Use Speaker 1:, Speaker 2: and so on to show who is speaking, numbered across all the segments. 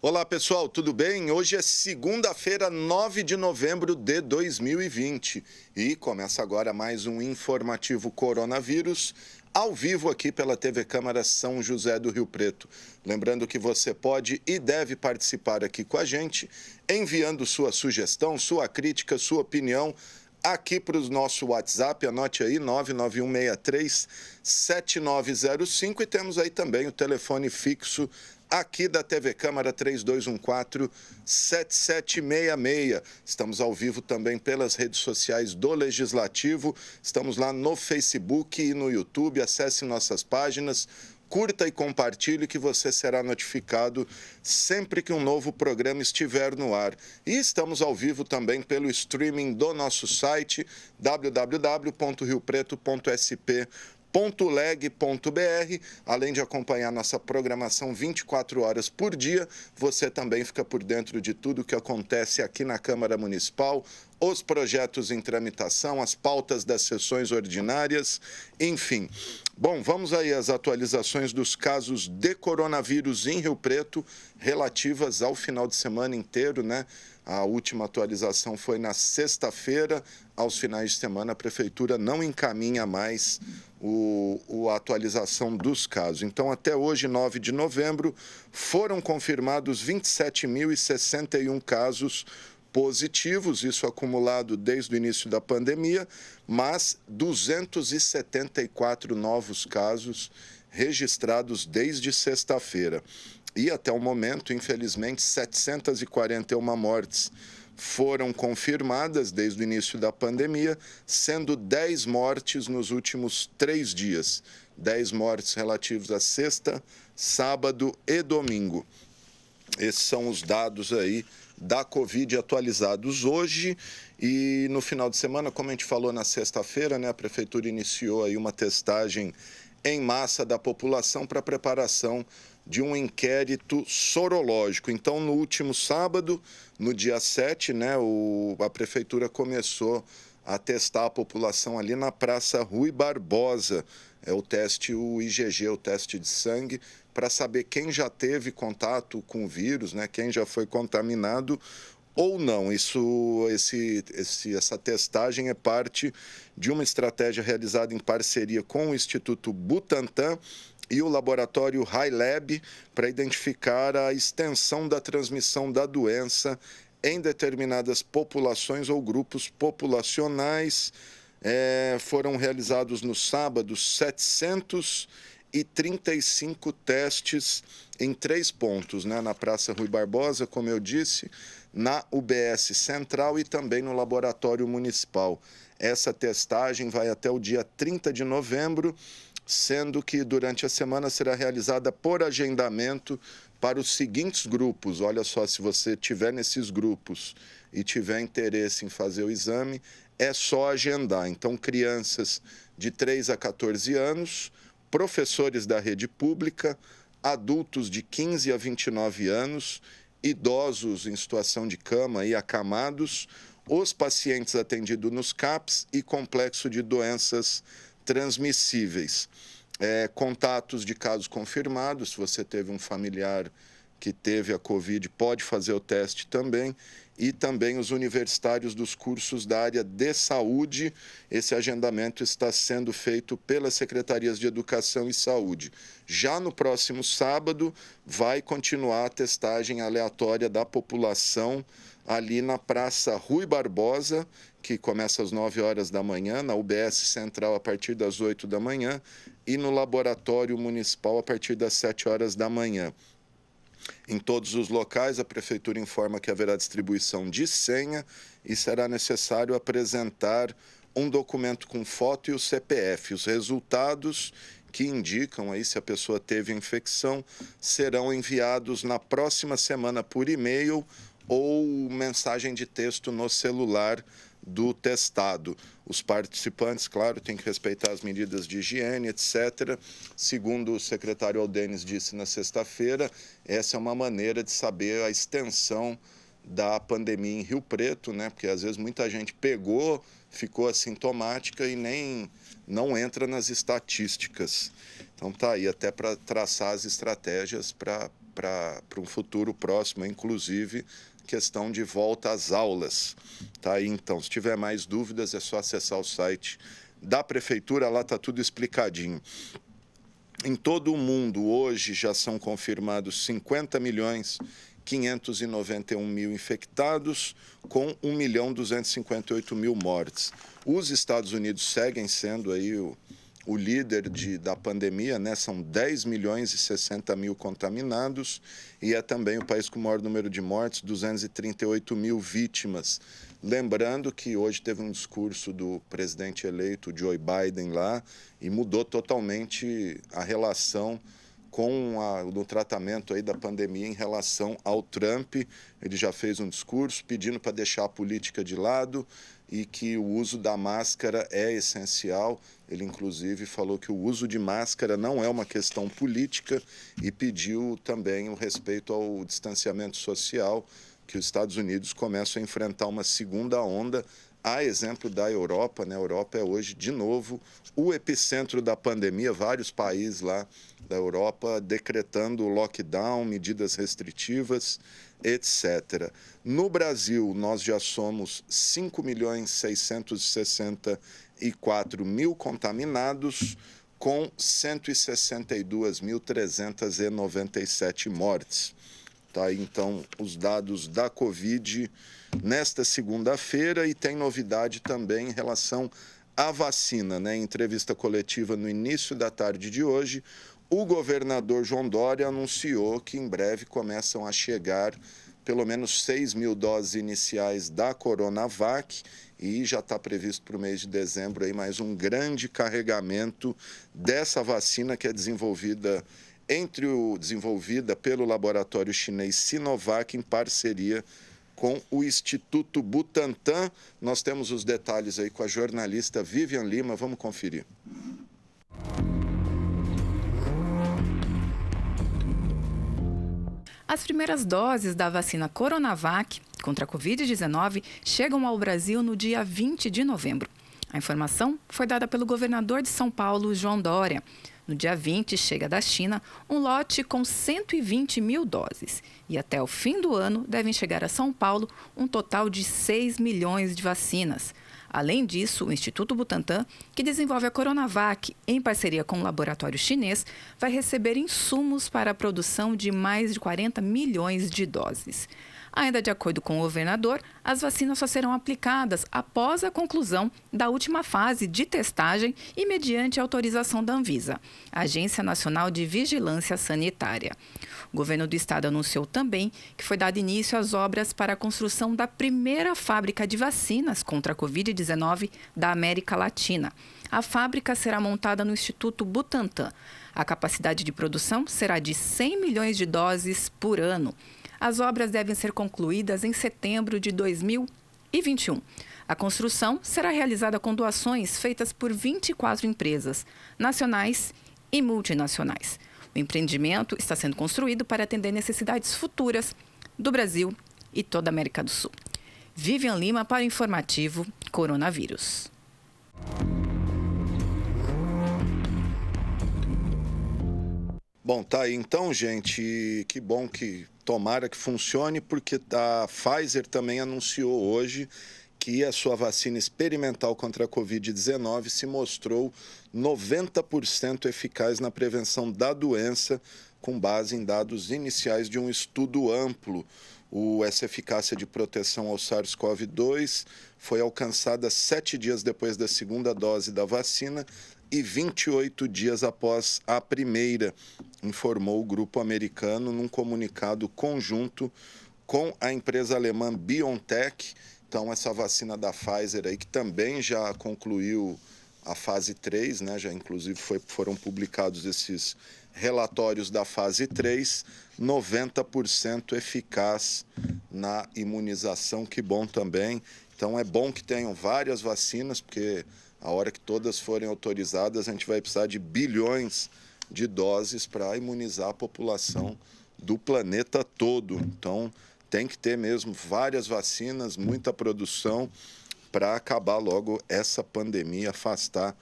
Speaker 1: Olá pessoal, tudo bem? Hoje é segunda-feira, 9 de novembro de 2020 e começa agora mais um informativo coronavírus ao vivo aqui pela TV Câmara São José do Rio Preto. Lembrando que você pode e deve participar aqui com a gente, enviando sua sugestão, sua crítica, sua opinião aqui para o nosso WhatsApp, anote aí, 99163-7905 e temos aí também o telefone fixo aqui da TV Câmara 3214-7766. Estamos ao vivo também pelas redes sociais do Legislativo, estamos lá no Facebook e no YouTube, acesse nossas páginas, curta e compartilhe que você será notificado sempre que um novo programa estiver no ar. E estamos ao vivo também pelo streaming do nosso site www.riopreto.sp.leg.br, além de acompanhar nossa programação 24 horas por dia, você também fica por dentro de tudo que acontece aqui na Câmara Municipal, os projetos em tramitação, as pautas das sessões ordinárias, enfim. Bom, vamos aí às atualizações dos casos de coronavírus em Rio Preto, relativas ao final de semana inteiro, né? A última atualização foi na sexta-feira. Aos finais de semana, a Prefeitura não encaminha mais a atualização dos casos. Então, até hoje, 9 de novembro, foram confirmados 27.061 casos positivos, isso acumulado desde o início da pandemia, mas 274 novos casos registrados desde sexta-feira. E até o momento, infelizmente, 741 mortes foram confirmadas desde o início da pandemia, sendo 10 mortes nos últimos 3 dias. 10 mortes relativas a sexta, sábado e domingo. Esses são os dados aí da Covid atualizados hoje. E no final de semana, como a gente falou na sexta-feira, né, a Prefeitura iniciou aí uma testagem em massa da população para preparação de um inquérito sorológico. Então, no último sábado, no dia 7, né, a Prefeitura começou a testar a população ali na Praça Rui Barbosa. É o teste, o IgG, o teste de sangue, para saber quem já teve contato com o vírus, né, quem já foi contaminado ou não. Essa testagem é parte de uma estratégia realizada em parceria com o Instituto Butantan e o laboratório HiLab para identificar a extensão da transmissão da doença em determinadas populações ou grupos populacionais. Foram realizados no sábado 735 testes em 3 pontos, né? Na Praça Rui Barbosa, como eu disse, na UBS Central e também no Laboratório Municipal. Essa testagem vai até o dia 30 de novembro, sendo que durante a semana será realizada por agendamento para os seguintes grupos. Olha só, se você estiver nesses grupos e tiver interesse em fazer o exame, é só agendar. Então, crianças de 3 a 14 anos, professores da rede pública, adultos de 15 a 29 anos, idosos em situação de cama e acamados, os pacientes atendidos nos CAPs e complexo de doenças transmissíveis. Contatos de casos confirmados, se você teve um familiar que teve a Covid, pode fazer o teste também. E também os universitários dos cursos da área de saúde. Esse agendamento está sendo feito pelas secretarias de Educação e Saúde. Já no próximo sábado, vai continuar a testagem aleatória da população ali na Praça Rui Barbosa, que começa às 9 horas da manhã, na UBS Central a partir das 8 da manhã e no Laboratório Municipal a partir das 7 horas da manhã. Em todos os locais, a Prefeitura informa que haverá distribuição de senha e será necessário apresentar um documento com foto e o CPF. Os resultados que indicam aí se a pessoa teve a infecção serão enviados na próxima semana por e-mail ou mensagem de texto no celular do testado. Os participantes, claro, têm que respeitar as medidas de higiene, etc. Segundo o secretário Aldenes disse na sexta-feira, essa é uma maneira de saber a extensão da pandemia em Rio Preto, né? Porque às vezes muita gente pegou, ficou assintomática e nem não entra nas estatísticas. Então tá aí até para traçar as estratégias para para um futuro próximo, inclusive questão de volta às aulas. Tá aí, então, se tiver mais dúvidas, é só acessar o site da Prefeitura, lá está tudo explicadinho. Em todo o mundo, hoje, já são confirmados 50.591.000 infectados, com 1.258.000 mortes. Os Estados Unidos seguem sendo aí o líder da pandemia, né? São 10.060.000 contaminados e é também o país com o maior número de mortes, 238.000 vítimas. Lembrando que hoje teve um discurso do presidente eleito Joe Biden lá e mudou totalmente a relação no tratamento aí da pandemia em relação ao Trump. Ele já fez um discurso pedindo para deixar a política de lado e que o uso da máscara é essencial. Ele, inclusive, falou que o uso de máscara não é uma questão política e pediu também o respeito ao distanciamento social, que os Estados Unidos começam a enfrentar uma segunda onda, a exemplo da Europa, né? A Europa é hoje, de novo, o epicentro da pandemia, vários países lá da Europa decretando lockdown, medidas restritivas, etc. No Brasil, nós já somos 5.664.000 contaminados, com 162.397 mortes. Tá aí, então, os dados da Covid nesta segunda-feira, e tem novidade também em relação à vacina, né? Em entrevista coletiva no início da tarde de hoje, o governador João Dória anunciou que em breve começam a chegar pelo menos 6.000 doses iniciais da Coronavac, e já está previsto para o mês de dezembro aí mais um grande carregamento dessa vacina, que é desenvolvida pelo laboratório chinês Sinovac em parceria com o Instituto Butantan. Nós temos os detalhes aí com a jornalista Vivian Lima. Vamos conferir.
Speaker 2: As primeiras doses da vacina Coronavac contra a Covid-19 chegam ao Brasil no dia 20 de novembro. A informação foi dada pelo governador de São Paulo, João Dória. No dia 20, chega da China um lote com 120.000 doses. E até o fim do ano, devem chegar a São Paulo um total de 6 milhões de vacinas. Além disso, o Instituto Butantan, que desenvolve a Coronavac em parceria com o laboratório chinês, vai receber insumos para a produção de mais de 40 milhões de doses. Ainda de acordo com o governador, as vacinas só serão aplicadas após a conclusão da última fase de testagem e mediante autorização da Anvisa, Agência Nacional de Vigilância Sanitária. O governo do estado anunciou também que foi dado início às obras para a construção da primeira fábrica de vacinas contra a Covid-19 da América Latina. A fábrica será montada no Instituto Butantan. A capacidade de produção será de 100 milhões de doses por ano. As obras devem ser concluídas em setembro de 2021. A construção será realizada com doações feitas por 24 empresas, nacionais e multinacionais. O empreendimento está sendo construído para atender necessidades futuras do Brasil e toda a América do Sul. Vivian Lima para o Informativo Coronavírus.
Speaker 1: Bom, tá aí então, gente. Que bom que tomara que funcione, porque a Pfizer também anunciou hoje que a sua vacina experimental contra a Covid-19 se mostrou 90% eficaz na prevenção da doença, com base em dados iniciais de um estudo amplo. Essa eficácia de proteção ao SARS-CoV-2 foi alcançada 7 dias depois da segunda dose da vacina e 28 dias após a primeira, informou o grupo americano num comunicado conjunto com a empresa alemã BioNTech. Então, essa vacina da Pfizer aí, que também já concluiu a fase 3, né? Já inclusive foram publicados esses relatórios da fase 3, 90% eficaz na imunização, que bom também. Então, é bom que tenham várias vacinas, porque a hora que todas forem autorizadas, a gente vai precisar de bilhões de doses para imunizar a população do planeta todo. Então, tem que ter mesmo várias vacinas, muita produção para acabar logo essa pandemia, afastar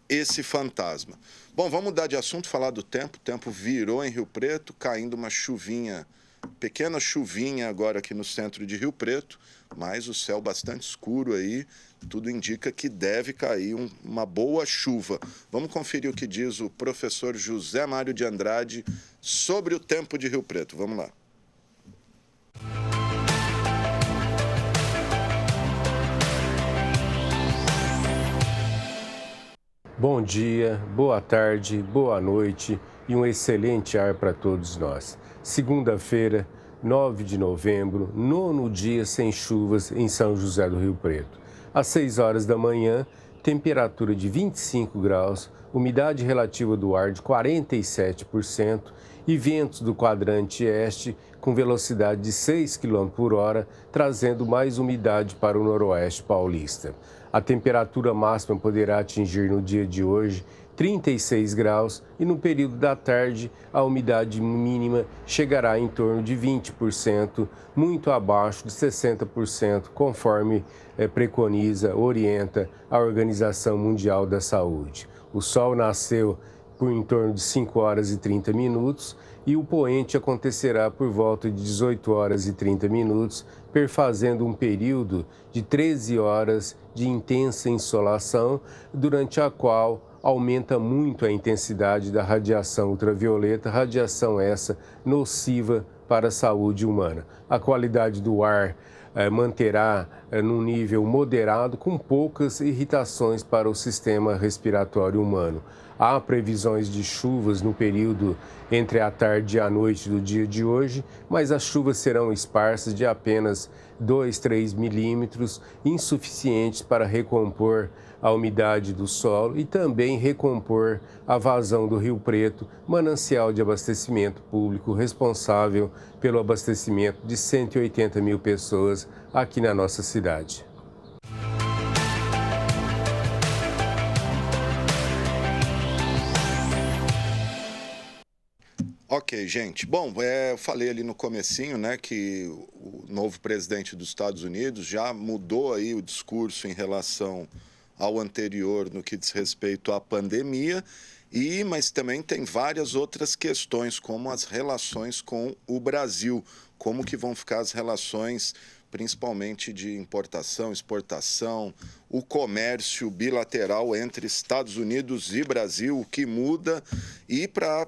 Speaker 1: esse fantasma. Bom, vamos mudar de assunto, falar do tempo. O tempo virou em Rio Preto, caindo uma chuvinha, pequena chuvinha agora aqui no centro de Rio Preto, mas o céu bastante escuro aí, tudo indica que deve cair uma boa chuva. Vamos conferir o que diz o professor José Mário de Andrade sobre o tempo de Rio Preto. Vamos lá.
Speaker 3: Bom dia, boa tarde, boa noite e um excelente ar para todos nós. Segunda-feira, 9 de novembro, 9º dia sem chuvas em São José do Rio Preto. Às 6 horas da manhã, temperatura de 25 graus, umidade relativa do ar de 47% e ventos do quadrante este com velocidade de 6 km por hora, trazendo mais umidade para o noroeste paulista. A temperatura máxima poderá atingir no dia de hoje 36 graus e no período da tarde a umidade mínima chegará em torno de 20%, muito abaixo de 60%, conforme orienta a Organização Mundial da Saúde. O sol nasceu por em torno de 5 horas e 30 minutos e o poente acontecerá por volta de 18 horas e 30 minutos, perfazendo um período de 13 horas de intensa insolação, durante a qual aumenta muito a intensidade da radiação ultravioleta, radiação essa nociva para a saúde humana. A qualidade do ar manterá num nível moderado, com poucas irritações para o sistema respiratório humano. Há previsões de chuvas no período entre a tarde e a noite do dia de hoje, mas as chuvas serão esparsas de apenas 2-3 milímetros, insuficientes para recompor a umidade do solo e também recompor a vazão do Rio Preto, manancial de abastecimento público responsável pelo abastecimento de 180 mil pessoas aqui na nossa cidade.
Speaker 1: Ok, gente. Bom, eu falei ali no comecinho, né, que o novo presidente dos Estados Unidos já mudou aí o discurso em relação ao anterior no que diz respeito à pandemia, mas também tem várias outras questões, como as relações com o Brasil, como que vão ficar as relações, principalmente de importação, exportação, o comércio bilateral entre Estados Unidos e Brasil, o que muda, e para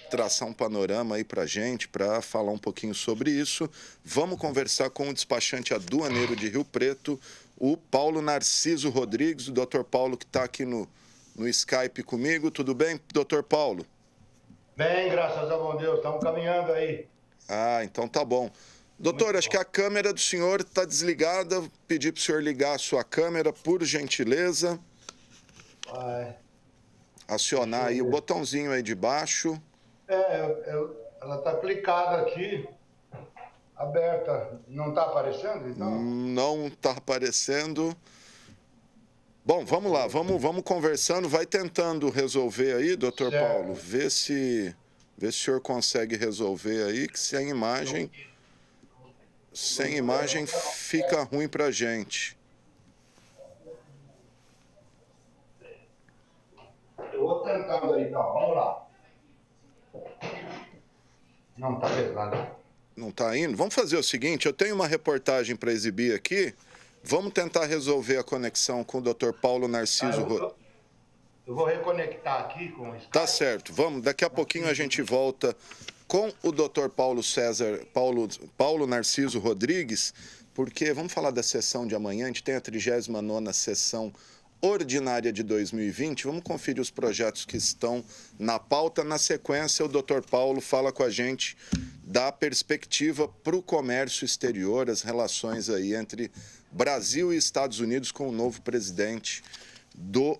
Speaker 1: traçar um panorama aí para a gente, para falar um pouquinho sobre isso, vamos conversar com o despachante aduaneiro de Rio Preto, o Paulo Narciso Rodrigues, o doutor Paulo, que está aqui no Skype comigo. Tudo bem, doutor Paulo?
Speaker 4: Bem, graças a bom Deus, estamos caminhando aí.
Speaker 1: Ah, então tá bom. Doutor, acho que a câmera do senhor está desligada. Pedi para o senhor ligar a sua câmera, por gentileza. Acionar aí o botãozinho aí de baixo.
Speaker 4: Ela está clicada aqui, aberta. Não está aparecendo, então?
Speaker 1: Não está aparecendo. Bom, vamos lá, vamos conversando. Vai tentando resolver aí, doutor Paulo. Vê se o senhor consegue resolver aí, que sem imagem fica ruim para a gente.
Speaker 4: Eu vou tentando aí, então. Vamos lá. Não está pesado.
Speaker 1: Não está indo? Vamos fazer o seguinte, eu tenho uma reportagem para exibir aqui. Vamos tentar resolver a conexão com o Dr. Paulo Narciso Rodrigues.
Speaker 4: Eu vou reconectar aqui com o Skype.
Speaker 1: Tá certo, vamos. Daqui a pouquinho a gente volta com o Dr. Paulo Narciso Rodrigues, porque vamos falar da sessão de amanhã. A gente tem a 39ª sessão ordinária de 2020. Vamos conferir os projetos que estão na pauta. Na sequência, o Dr. Paulo fala com a gente da perspectiva para o comércio exterior, as relações aí entre Brasil e Estados Unidos com o novo presidente dos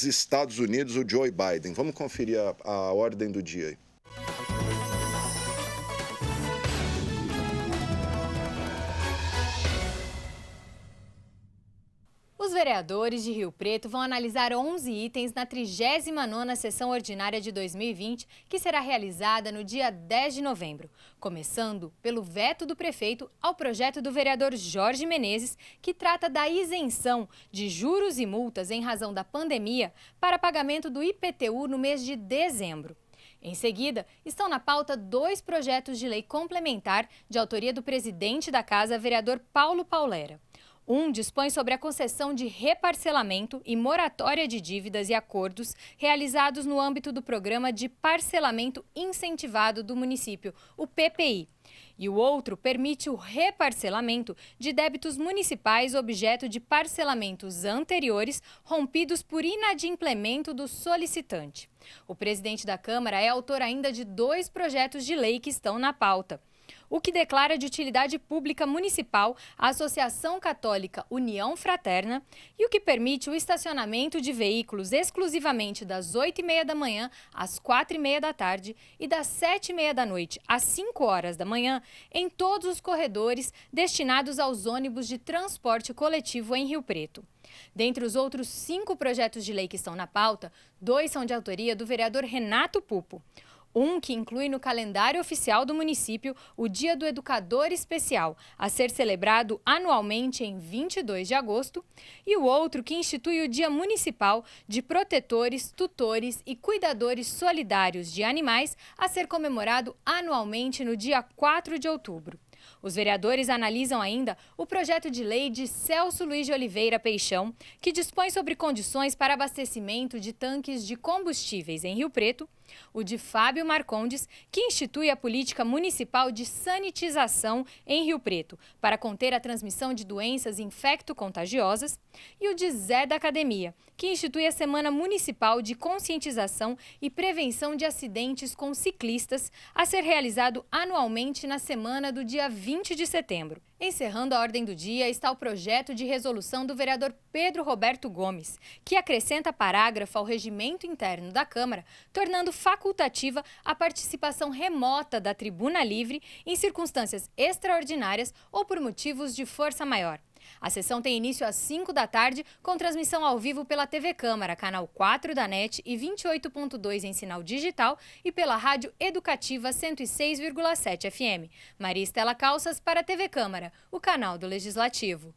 Speaker 1: Estados Unidos, o Joe Biden. Vamos conferir a ordem do dia aí.
Speaker 5: Os vereadores de Rio Preto vão analisar 11 itens na 39ª sessão ordinária de 2020, que será realizada no dia 10 de novembro, começando pelo veto do prefeito ao projeto do vereador Jorge Menezes, que trata da isenção de juros e multas em razão da pandemia para pagamento do IPTU no mês de dezembro. Em seguida, estão na pauta 2 projetos de lei complementar de autoria do presidente da Casa, vereador Paulo Paulera. Um dispõe sobre a concessão de reparcelamento e moratória de dívidas e acordos realizados no âmbito do Programa de Parcelamento Incentivado do município, o PPI. E o outro permite o reparcelamento de débitos municipais objeto de parcelamentos anteriores rompidos por inadimplemento do solicitante. O presidente da Câmara é autor ainda de 2 projetos de lei que estão na pauta. O que declara de utilidade pública municipal a Associação Católica União Fraterna e o que permite o estacionamento de veículos exclusivamente das 8h30 da manhã às 4h30 da tarde e das 7h30 da noite às 5 horas da manhã em todos os corredores destinados aos ônibus de transporte coletivo em Rio Preto. Dentre os outros 5 projetos de lei que estão na pauta, 2 são de autoria do vereador Renato Pupo. Um que inclui no calendário oficial do município o Dia do Educador Especial, a ser celebrado anualmente em 22 de agosto, e o outro que institui o Dia Municipal de Protetores, Tutores e Cuidadores Solidários de Animais, a ser comemorado anualmente no dia 4 de outubro. Os vereadores analisam ainda o projeto de lei de Celso Luiz de Oliveira Peixão, que dispõe sobre condições para abastecimento de tanques de combustíveis em Rio Preto, o de Fábio Marcondes, que institui a política municipal de sanitização em Rio Preto, para conter a transmissão de doenças infecto-contagiosas, e o de Zé da Academia, que institui a Semana Municipal de Conscientização e Prevenção de Acidentes com Ciclistas, a ser realizado anualmente na semana do dia 20 de setembro. Encerrando a ordem do dia está o projeto de resolução do vereador Pedro Roberto Gomes, que acrescenta parágrafo ao regimento interno da Câmara, tornando facultativa a participação remota da tribuna livre em circunstâncias extraordinárias ou por motivos de força maior. A sessão tem início às 5 da tarde, com transmissão ao vivo pela TV Câmara, canal 4 da NET e 28.2 em sinal digital e pela Rádio Educativa 106,7 FM. Maria Estela Calças para a TV Câmara, o canal do Legislativo.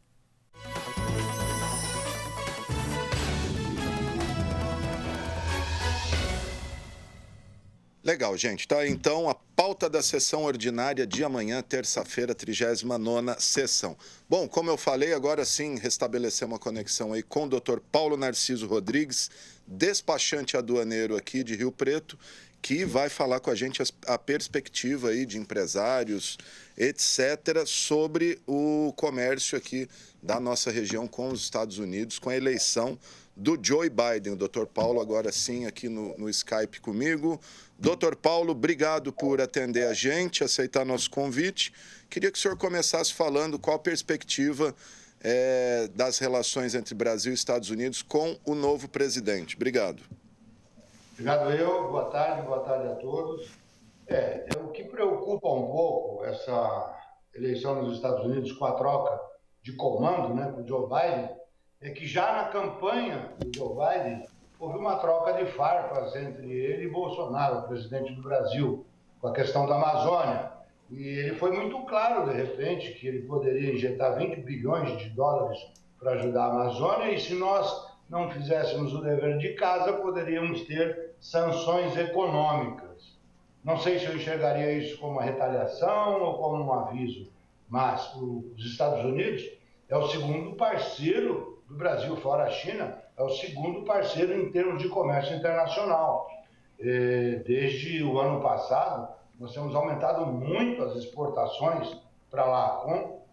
Speaker 1: Legal, gente. Tá, então, a pauta da sessão ordinária de amanhã, terça-feira, 39ª sessão. Bom, como eu falei, agora sim, restabelecer uma conexão aí com o Dr. Paulo Narciso Rodrigues, despachante aduaneiro aqui de Rio Preto, que vai falar com a gente a perspectiva aí de empresários, etc., sobre o comércio aqui da nossa região com os Estados Unidos, com a eleição do Joe Biden. O Dr. Paulo agora sim aqui no Skype comigo. Dr. Paulo, obrigado por atender a gente, aceitar nosso convite. Queria que o senhor começasse falando qual a perspectiva das relações entre Brasil e Estados Unidos com o novo presidente. Obrigado.
Speaker 4: Obrigado boa tarde a todos. O que preocupa um pouco essa eleição nos Estados Unidos com a troca de comando, né, com o Joe Biden, é que já na campanha do Joe Biden houve uma troca de farpas entre ele e Bolsonaro, o presidente do Brasil, com a questão da Amazônia. E ele foi muito claro, de repente, que ele poderia injetar 20 bilhões de dólares para ajudar a Amazônia e se nós não fizéssemos o dever de casa, poderíamos ter sanções econômicas. Não sei se eu enxergaria isso como uma retaliação ou como um aviso, mas os Estados Unidos é o segundo parceiro do Brasil, fora a China, é o segundo parceiro em termos de comércio internacional. Desde o ano passado, nós temos aumentado muito as exportações para lá, com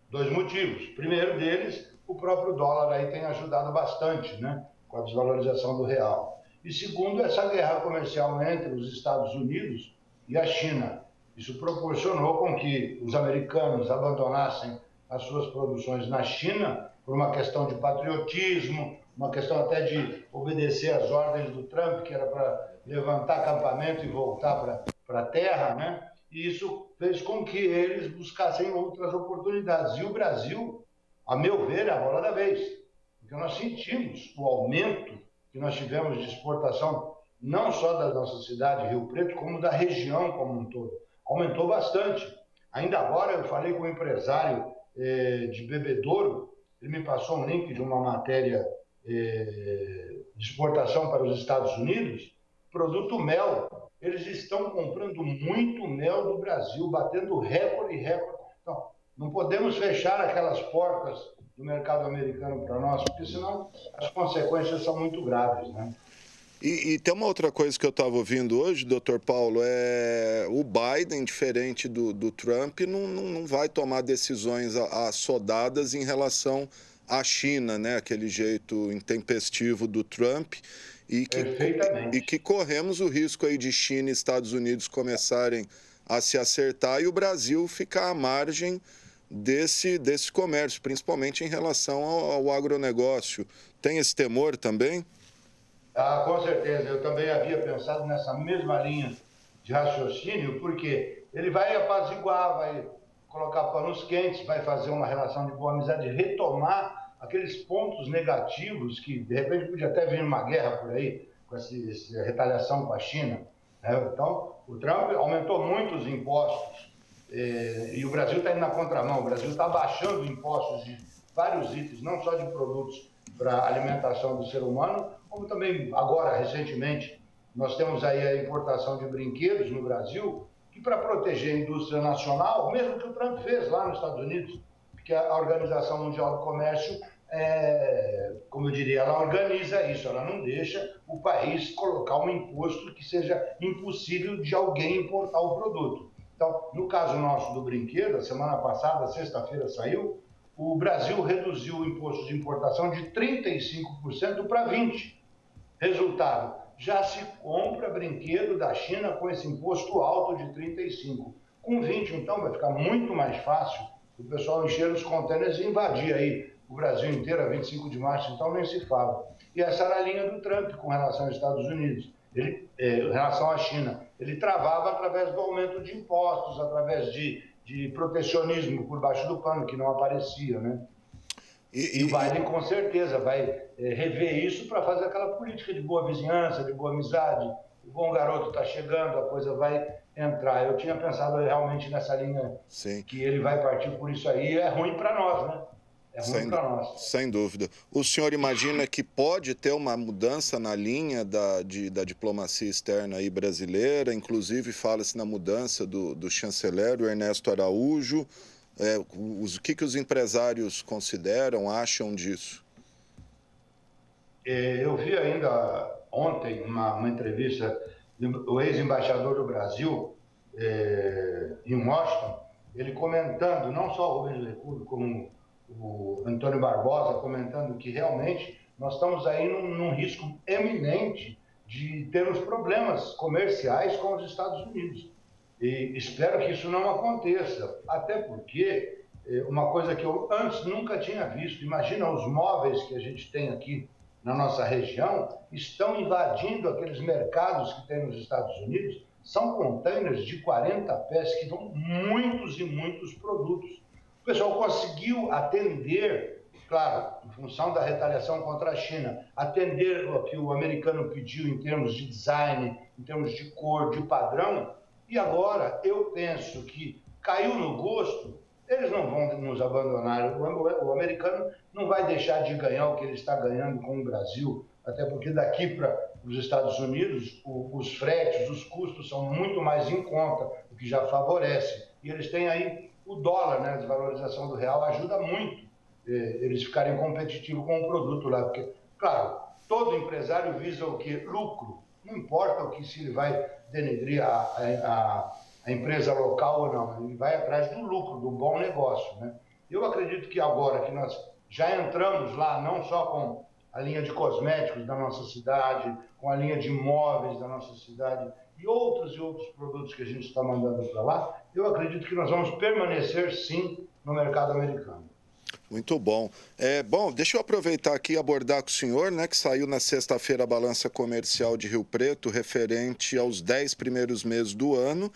Speaker 4: 2 motivos. Primeiro deles, o próprio dólar aí tem ajudado bastante, né, com a desvalorização do real. E segundo, essa guerra comercial entre os Estados Unidos e a China. Isso proporcionou com que os americanos abandonassem as suas produções na China por uma questão de patriotismo, uma questão até de obedecer às ordens do Trump, que era para levantar acampamento e voltar para a terra, né? E isso fez com que eles buscassem outras oportunidades. E o Brasil, a meu ver, é a bola da vez. O porque nós sentimos o aumento que nós tivemos de exportação, não só da nossa cidade, Rio Preto, como da região como um todo. Aumentou bastante. Ainda agora eu falei com um empresário de Bebedouro, ele me passou um link de uma matéria de exportação para os Estados Unidos, produto mel. Eles estão comprando muito mel do Brasil, batendo recorde e recorde. Então, não podemos fechar aquelas portas do mercado americano para nós, porque senão as consequências são muito graves, né?
Speaker 1: E tem uma outra coisa que eu estava ouvindo hoje, doutor Paulo, o Biden, diferente do Trump, não vai tomar decisões assodadas em relação à China, né? Aquele jeito intempestivo do Trump. E que corremos o risco aí de China e Estados Unidos começarem a se acertar e o Brasil ficar à margem desse comércio, principalmente em relação ao agronegócio. Tem esse temor também?
Speaker 4: Ah, com certeza. Eu também havia pensado nessa mesma linha de raciocínio, porque ele vai apaziguar, vai colocar panos quentes, vai fazer uma relação de boa amizade, retomar aqueles pontos negativos que, de repente, podia até vir uma guerra por aí, com essa retaliação com a China, né? Então, o Trump aumentou muito os impostos e o Brasil está indo na contramão. O Brasil está abaixando impostos de vários itens, não só de produtos para a alimentação do ser humano, como também, agora, recentemente, nós temos aí a importação de brinquedos no Brasil, que para proteger a indústria nacional, mesmo que o Trump fez lá nos Estados Unidos, porque a Organização Mundial do Comércio, como eu diria, ela organiza isso, ela não deixa o país colocar um imposto que seja impossível de alguém importar o produto. Então, no caso nosso do brinquedo, a semana passada, sexta-feira saiu, o Brasil reduziu o imposto de importação de 35% para 20%. Resultado, já se compra brinquedo da China com esse imposto alto de 35%. Com 20%, então, vai ficar muito mais fácil o pessoal encher os contêineres e invadir aí o Brasil inteiro, a 25 de março, então nem se fala. E essa era a linha do Trump com relação aos Estados Unidos, em relação à China. Ele travava através do aumento de impostos, através de protecionismo por baixo do pano, que não aparecia, né? E o Biden, com certeza, vai rever isso para fazer aquela política de boa vizinhança, de boa amizade. O bom garoto está chegando, a coisa vai entrar. Eu tinha pensado realmente nessa linha. Sim. Que ele vai partir por isso aí. É ruim para nós, né? É ruim para nós.
Speaker 1: Sem dúvida. O senhor imagina que pode ter uma mudança na linha da diplomacia externa aí brasileira? Inclusive, fala-se na mudança do chanceler, o Ernesto Araújo. O que os empresários consideram, acham disso?
Speaker 4: Eu vi ainda ontem uma entrevista do ex-embaixador do Brasil em Washington, ele comentando, não só o Rubens Mercúrio, como o Antônio Barbosa, comentando que realmente nós estamos aí num risco eminente de termos problemas comerciais com os Estados Unidos. E espero que isso não aconteça, até porque uma coisa que eu antes nunca tinha visto, imagina os móveis que a gente tem aqui na nossa região, estão invadindo aqueles mercados que tem nos Estados Unidos, são containers de 40 pés que dão muitos e muitos produtos. O pessoal conseguiu atender, claro, em função da retaliação contra a China, atender o que o americano pediu em termos de design, em termos de cor, de padrão, e agora eu penso que caiu no gosto, eles não vão nos abandonar. O americano não vai deixar de ganhar o que ele está ganhando com o Brasil, até porque daqui para os Estados Unidos, os fretes, os custos são muito mais em conta, o que já favorece. E eles têm aí o dólar, né? A desvalorização do real ajuda muito eles ficarem competitivos com o produto lá. Porque, claro, todo empresário visa o quê? Lucro. Não importa o que se ele vai denegrir a empresa local ou não, ele vai atrás do lucro, do bom negócio, né? Eu acredito que agora que nós já entramos lá, não só com a linha de cosméticos da nossa cidade, com a linha de móveis da nossa cidade e outros produtos que a gente está mandando para lá, eu acredito que nós vamos permanecer, sim, no mercado americano.
Speaker 1: Muito bom. Bom, deixa eu aproveitar aqui e abordar com o senhor, né, que saiu na sexta-feira a balança comercial de Rio Preto, referente aos 10 primeiros meses do ano,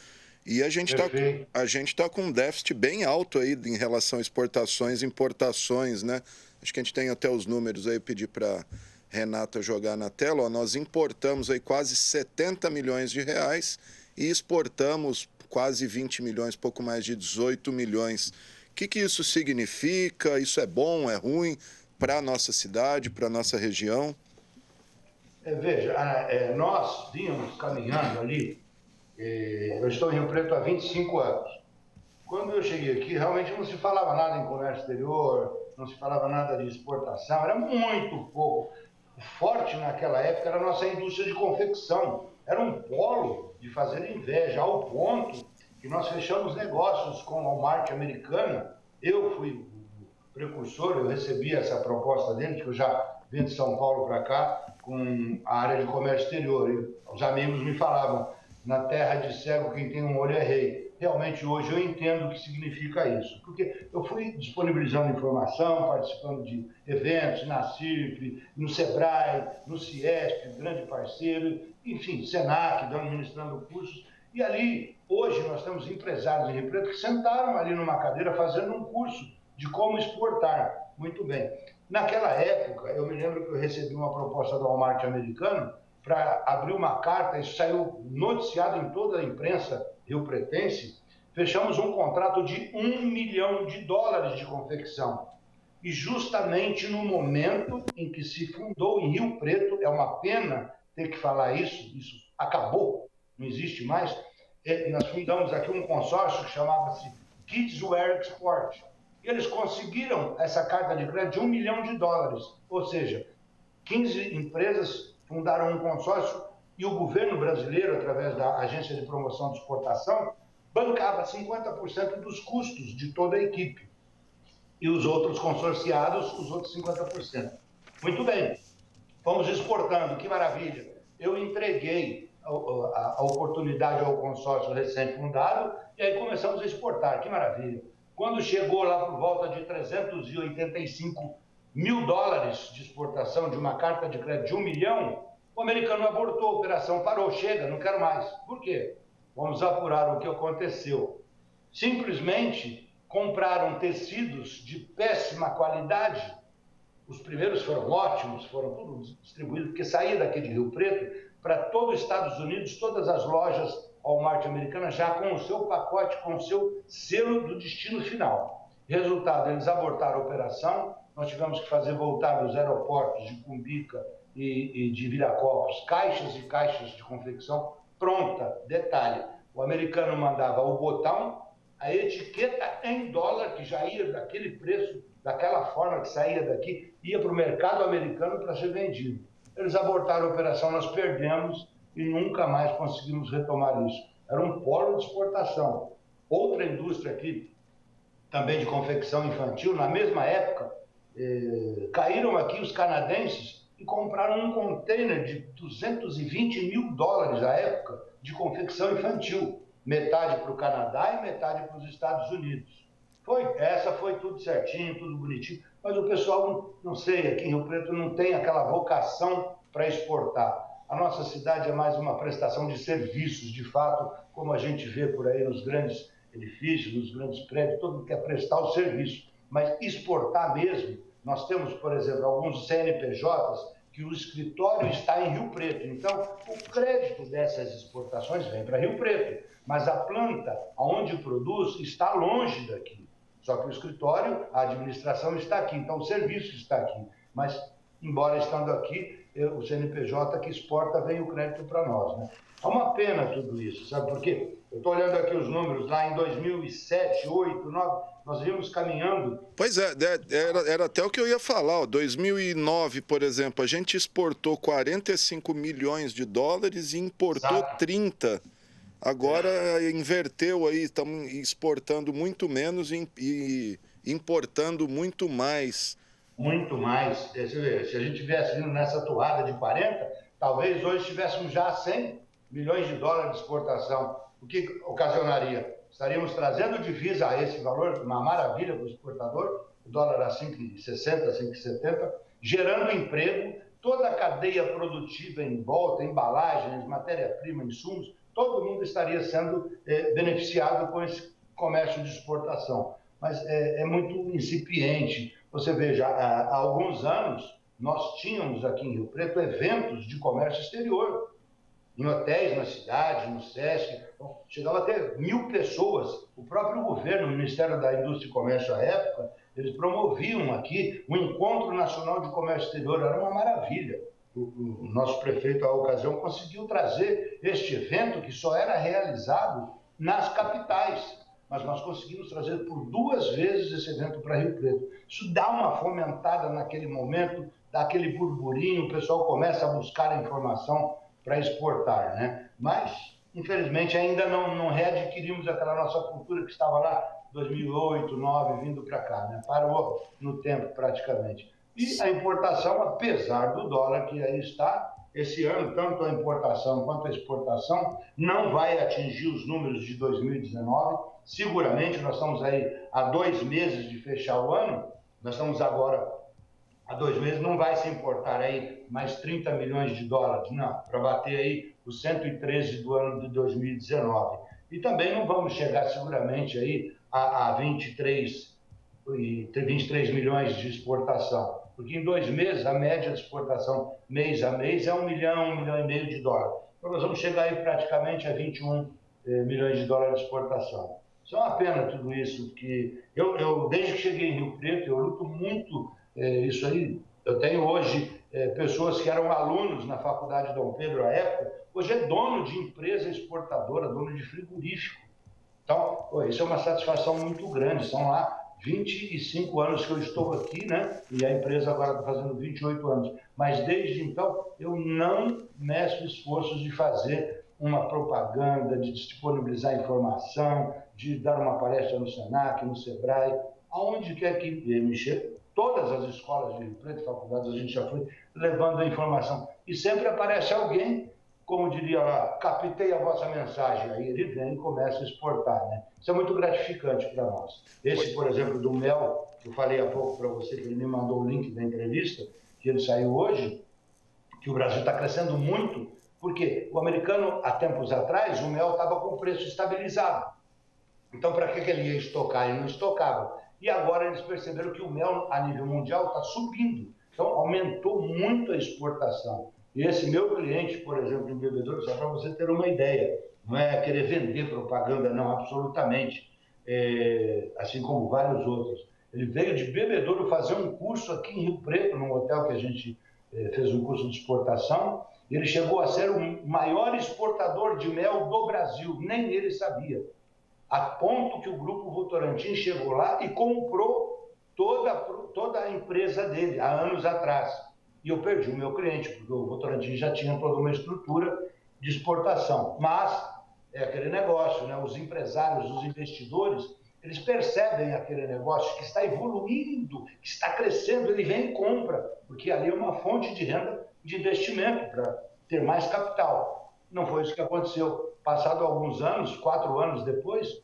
Speaker 1: e a gente está com um déficit bem alto aí em relação a exportações e importações, né? acho que a gente tem até os números aí, pedir para Renata jogar na tela, nós importamos aí quase 70 milhões de reais e exportamos quase 20 milhões, pouco mais de 18 milhões. O que isso significa? Isso é bom, é ruim para a nossa cidade, para a nossa região?
Speaker 4: Veja, nós vínhamos caminhando ali, eu estou em Rio Preto há 25 anos. Quando eu cheguei aqui, realmente não se falava nada em comércio exterior, não se falava nada de exportação, era muito pouco. O forte naquela época era a nossa indústria de confecção. Era um polo de fazer inveja, ao ponto que nós fechamos negócios com a Walmart americana. Eu fui o precursor, eu recebi essa proposta dele, que eu já vim de São Paulo para cá, com a área de comércio exterior. E os amigos me falavam, na terra de cego quem tem um olho é rei. Realmente hoje eu entendo o que significa isso, porque eu fui disponibilizando informação, participando de eventos na CIRP, no SEBRAE, no CIESP, grande parceiro, enfim, SENAC, administrando cursos, e ali, hoje, nós temos empresários em Rio Preto que sentaram ali numa cadeira fazendo um curso de como exportar. Muito bem. Naquela época, eu me lembro que eu recebi uma proposta do Walmart americano para abrir uma carta, isso saiu noticiado em toda a imprensa rio-pretense, fechamos um contrato de $1 milhão de confecção. E justamente no momento em que se fundou em Rio Preto, é uma pena ter que falar isso acabou, não existe mais, nós fundamos aqui um consórcio que chamava-se Kidswear Export. E eles conseguiram essa carta de crédito de $1 milhão, ou seja, 15 empresas fundaram um consórcio e o governo brasileiro, através da Agência de Promoção de Exportação, bancava 50% dos custos de toda a equipe. E os outros consorciados, os outros 50%. Muito bem, fomos exportando, que maravilha. Eu entreguei a oportunidade ao consórcio recém-fundado e aí começamos a exportar, que maravilha. Quando chegou lá por volta de $385 mil de exportação de uma carta de crédito de $1 milhão, o americano abortou a operação, parou, chega, não quero mais. Por quê? Vamos apurar o que aconteceu. Simplesmente compraram tecidos de péssima qualidade. Os primeiros foram ótimos, foram tudo distribuídos, porque saía daqui de Rio Preto para todo os Estados Unidos, todas as lojas Walmart americanas já com o seu pacote, com o seu selo do destino final. Resultado, eles abortaram a operação, nós tivemos que fazer voltar dos aeroportos de Cumbica e de Viracopos caixas e caixas de confecção pronta. Detalhe, o americano mandava o botão, a etiqueta em dólar, que já ia daquele preço, daquela forma que saía daqui, ia para o mercado americano para ser vendido. Eles abortaram a operação, nós perdemos e nunca mais conseguimos retomar isso. Era um polo de exportação. Outra indústria aqui, também de confecção infantil, na mesma época, caíram aqui os canadenses e compraram um container de $220 mil à época de confecção infantil. Metade para o Canadá e metade para os Estados Unidos. Essa foi tudo certinho, tudo bonitinho, mas o pessoal, não sei, aqui em Rio Preto não tem aquela vocação para exportar. A nossa cidade é mais uma prestação de serviços, de fato, como a gente vê por aí nos grandes edifícios, nos grandes prédios, todo mundo quer prestar o serviço. Mas exportar mesmo, nós temos, por exemplo, alguns CNPJs que o escritório está em Rio Preto. Então, o crédito dessas exportações vem para Rio Preto, mas a planta, onde produz, está longe daqui. Só que o escritório, a administração está aqui, então o serviço está aqui. Mas, embora estando aqui, o CNPJ que exporta vem o crédito para nós, né? É uma pena tudo isso, sabe por quê? Eu estou olhando aqui os números, lá em 2007, 2008, 2009, nós vínhamos caminhando...
Speaker 1: Pois é, era até o que eu ia falar. Ó, 2009, por exemplo, a gente exportou $45 milhões e importou Exato. 30. Agora inverteu aí, estamos exportando muito menos e importando muito mais.
Speaker 4: Muito mais. Se a gente tivesse vindo nessa toada de 40, talvez hoje tivéssemos já $100 milhões de exportação. O que ocasionaria? Estaríamos trazendo divisa a esse valor, uma maravilha para o exportador, o dólar a 5,60, 5,70, gerando emprego, toda a cadeia produtiva em volta, embalagens, matéria-prima, insumos, todo mundo estaria sendo beneficiado com esse comércio de exportação. Mas é muito incipiente. Você veja, há alguns anos nós tínhamos aqui em Rio Preto eventos de comércio exterior, em hotéis na cidade, no Sesc, chegava a ter 1.000 pessoas. O próprio governo, o Ministério da Indústria e Comércio à época, eles promoviam aqui o Encontro Nacional de Comércio Exterior, era uma maravilha. O nosso prefeito, à ocasião, conseguiu trazer este evento que só era realizado nas capitais, mas nós conseguimos trazer por 2 vezes esse evento para Rio Preto. Isso dá uma fomentada naquele momento, dá aquele burburinho, o pessoal começa a buscar a informação para exportar, né? Mas, infelizmente, ainda não readquirimos aquela nossa cultura que estava lá em 2008, 2009, vindo para cá, né? Parou no tempo praticamente. E a importação, apesar do dólar que aí está, esse ano, tanto a importação quanto a exportação não vai atingir os números de 2019. Seguramente, nós estamos aí há 2 meses de fechar o ano, nós estamos agora há 2 meses, não vai se importar aí mais 30 milhões de dólares, não, para bater aí os 113 do ano de 2019. E também não vamos chegar seguramente aí a 23 milhões de exportação, porque em 2 meses a média de exportação mês a mês é 1 milhão, 1,5 milhão de dólares. Então nós vamos chegar aí praticamente a 21 milhões de dólares de exportação. Isso é uma pena tudo isso, que eu desde que cheguei em Rio Preto, eu luto muito isso aí. Eu tenho hoje pessoas que eram alunos na Faculdade Dom Pedro à época, hoje é dono de empresa exportadora, dono de frigorífico. Então, isso é uma satisfação muito grande. São lá 25 anos que eu estou aqui, né? E a empresa agora está fazendo 28 anos. Mas desde então, eu não meço esforços de fazer uma propaganda, de disponibilizar informação, de dar uma palestra no Senac, no Sebrae, aonde quer que me chegue. Todas as escolas de Rio Preto, faculdades, a gente já foi levando a informação. E sempre aparece alguém, como diria lá, captei a vossa mensagem. Aí ele vem e começa a exportar, né? Isso é muito gratificante para nós. Esse, por exemplo, do mel, que eu falei há pouco para você, que ele me mandou o link da entrevista, que ele saiu hoje, que o Brasil está crescendo muito, porque o americano, há tempos atrás, o mel estava com o preço estabilizado. Então, para que ele ia estocar? Ele não estocava. E agora eles perceberam que o mel, a nível mundial, está subindo. Então, aumentou muito a exportação. E esse meu cliente, por exemplo, em bebedouro, só para você ter uma ideia, não é querer vender propaganda, não, absolutamente. Assim como vários outros. Ele veio de bebedouro fazer um curso aqui em Rio Preto, num hotel que a gente fez um curso de exportação. Ele chegou a ser o maior exportador de mel do Brasil, nem ele sabia. A ponto que o Grupo Votorantim chegou lá e comprou toda a empresa dele, há anos atrás. E eu perdi o meu cliente, porque o Votorantim já tinha toda uma estrutura de exportação. Mas é aquele negócio, né? Os empresários, os investidores, eles percebem aquele negócio que está evoluindo, que está crescendo, ele vem e compra, porque ali é uma fonte de renda de investimento para ter mais capital. Não foi isso que aconteceu. Passado alguns anos, 4 anos depois,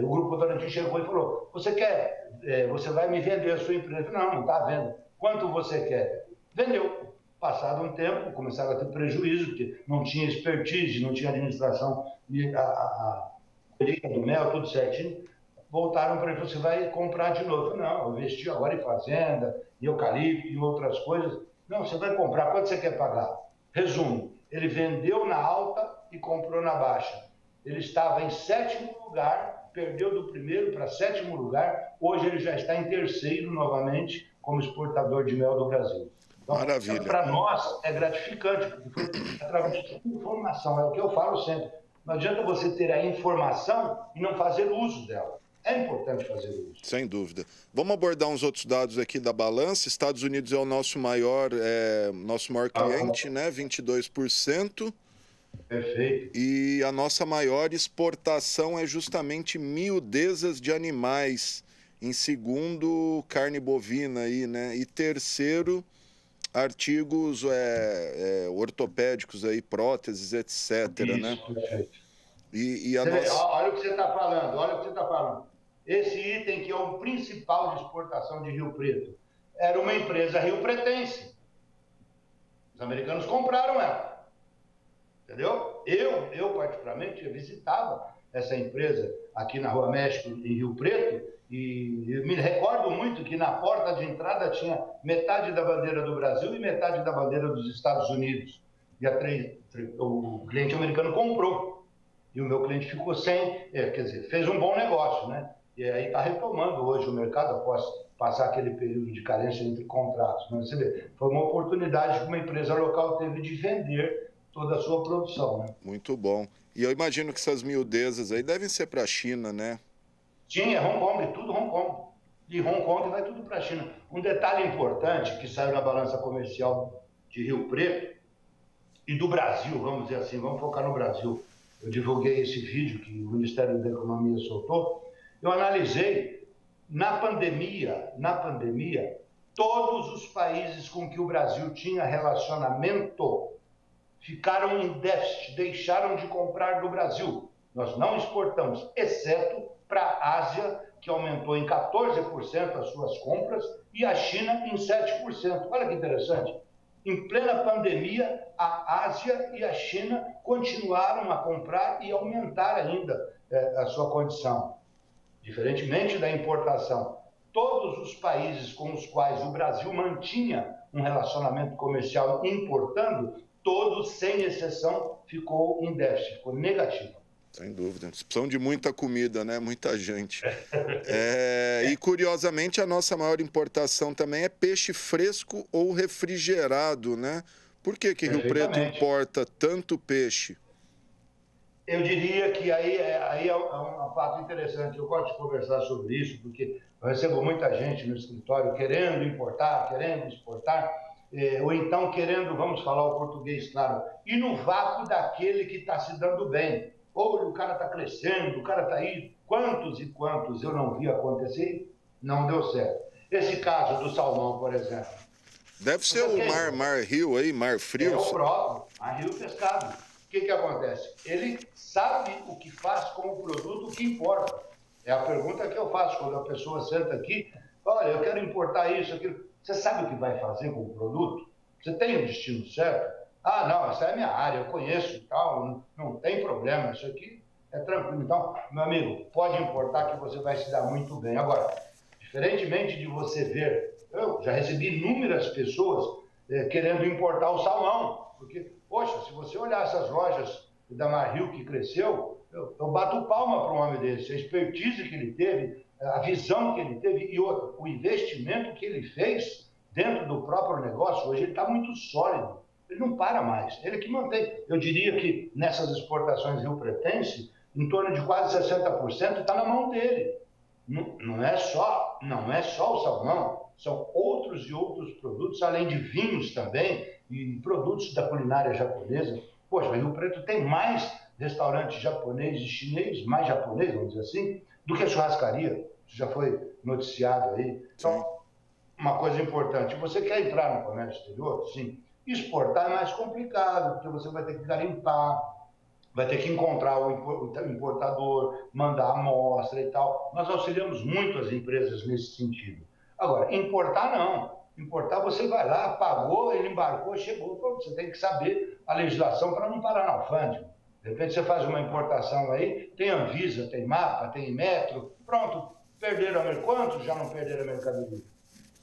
Speaker 4: o Grupo Votorantim chegou e falou, você vai me vender a sua empresa? Não está à venda. Quanto você quer? Vendeu. Passado um tempo, começaram a ter prejuízo, porque não tinha expertise, não tinha administração, a colheita do mel, tudo certinho. Voltaram para ele, você vai comprar de novo. Não, eu investi agora em fazenda, em eucalipto, em outras coisas. Não, você vai comprar, quanto você quer pagar? Resumo, ele vendeu na alta e comprou na baixa. Ele estava em 7º lugar, perdeu do 1º para 7º lugar, hoje ele já está em 3º novamente como exportador de mel do Brasil. Então,
Speaker 1: maravilha.
Speaker 4: Para nós é gratificante, porque foi através de informação, é o que eu falo sempre. Não adianta você ter a informação e não fazer uso dela. É importante fazer uso.
Speaker 1: Sem dúvida. Vamos abordar uns outros dados aqui da balança. Estados Unidos é o nosso maior cliente, né? 22%.
Speaker 4: Perfeito.
Speaker 1: E a nossa maior exportação é justamente miudezas de animais. Em segundo, carne bovina aí, né? E terceiro, artigos ortopédicos aí, próteses, etc.
Speaker 4: Isso,
Speaker 1: né?
Speaker 4: Perfeito.
Speaker 1: Olha
Speaker 4: o que você está falando, Esse item que é o principal de exportação de Rio Preto era uma empresa riopretense. Os americanos compraram ela. Entendeu? Eu particularmente, eu visitava essa empresa aqui na Rua México, em Rio Preto, e eu me recordo muito que na porta de entrada tinha metade da bandeira do Brasil e metade da bandeira dos Estados Unidos. E o cliente americano comprou. E o meu cliente ficou sem, quer dizer, fez um bom negócio, né? E aí está retomando hoje o mercado após passar aquele período de carência entre contratos. Mas você vê, foi uma oportunidade que uma empresa local teve de vender toda a sua produção, né?
Speaker 1: Muito bom. E eu imagino que essas miudezas aí devem ser para a China, né?
Speaker 4: Sim, é Hong Kong, tudo Hong Kong. De Hong Kong vai tudo para a China. Um detalhe importante que saiu na balança comercial de Rio Preto e do Brasil, vamos dizer assim, vamos focar no Brasil. Eu divulguei esse vídeo que o Ministério da Economia soltou. Eu analisei, na pandemia, todos os países com que o Brasil tinha relacionamento ficaram em déficit, deixaram de comprar do Brasil. Nós não exportamos, exceto para a Ásia, que aumentou em 14% as suas compras, e a China em 7%. Olha que interessante. Em plena pandemia, a Ásia e a China continuaram a comprar e aumentar ainda a sua condição. Diferentemente da importação, todos os países com os quais o Brasil mantinha um relacionamento comercial importando, todos, sem exceção, ficou em déficit, ficou negativo.
Speaker 1: Sem dúvida. Precisam de muita comida, né? Muita gente. E, curiosamente, a nossa maior importação também é peixe fresco ou refrigerado, né? Por que Rio Preto importa tanto peixe?
Speaker 4: Eu diria que aí é um fato interessante. Eu gosto de conversar sobre isso, porque eu recebo muita gente no escritório querendo importar, querendo exportar, ou então querendo, vamos falar o português, claro, ir no vácuo daquele que está se dando bem. Ou o cara está crescendo, o cara está aí. Quantos e quantos eu não vi acontecer, não deu certo. Esse caso do salmão, por exemplo.
Speaker 1: Deve ser o Mar Rio aí, Mar Frio.
Speaker 4: É o próprio, Mar Rio Pescado. O que acontece? Ele sabe o que faz com o produto, o que importa. É a pergunta que eu faço quando a pessoa senta aqui. Olha, eu quero importar isso, aquilo. Você sabe o que vai fazer com o produto? Você tem o destino certo? Ah, não, essa é a minha área, eu conheço e tal, não tem problema, isso aqui é tranquilo. Então, meu amigo, pode importar que você vai se dar muito bem. Agora, diferentemente de você ver, eu já recebi inúmeras pessoas querendo importar o salmão, porque, poxa, se você olhar essas lojas da Mar Rio que cresceu, eu bato palma para um homem desse, a expertise que ele teve, a visão que ele teve e o investimento que ele fez dentro do próprio negócio, hoje ele está muito sólido. Ele não para mais, ele que mantém. Eu diria que nessas exportações rio-pretense, em torno de quase 60% está na mão dele. Não é só o salmão, são outros e outros produtos, além de vinhos também, e produtos da culinária japonesa. Poxa, o Rio Preto tem mais restaurante japonês e chinês, mais japonês, vamos dizer assim, do que churrascaria. Isso já foi noticiado aí. Então, uma coisa importante, você quer entrar no comércio exterior? Sim. Exportar é mais complicado, porque você vai ter que garimpar, vai ter que encontrar o importador, mandar a amostra e tal. Nós auxiliamos muito as empresas nesse sentido. Agora, importar não. Importar você vai lá, pagou, ele embarcou, chegou. Você tem que saber a legislação para não parar na alfândega. De repente você faz uma importação aí, tem Anvisa, tem mapa, tem metro, pronto, perderam a mercadoria. Quantos já não perderam a mercadoria?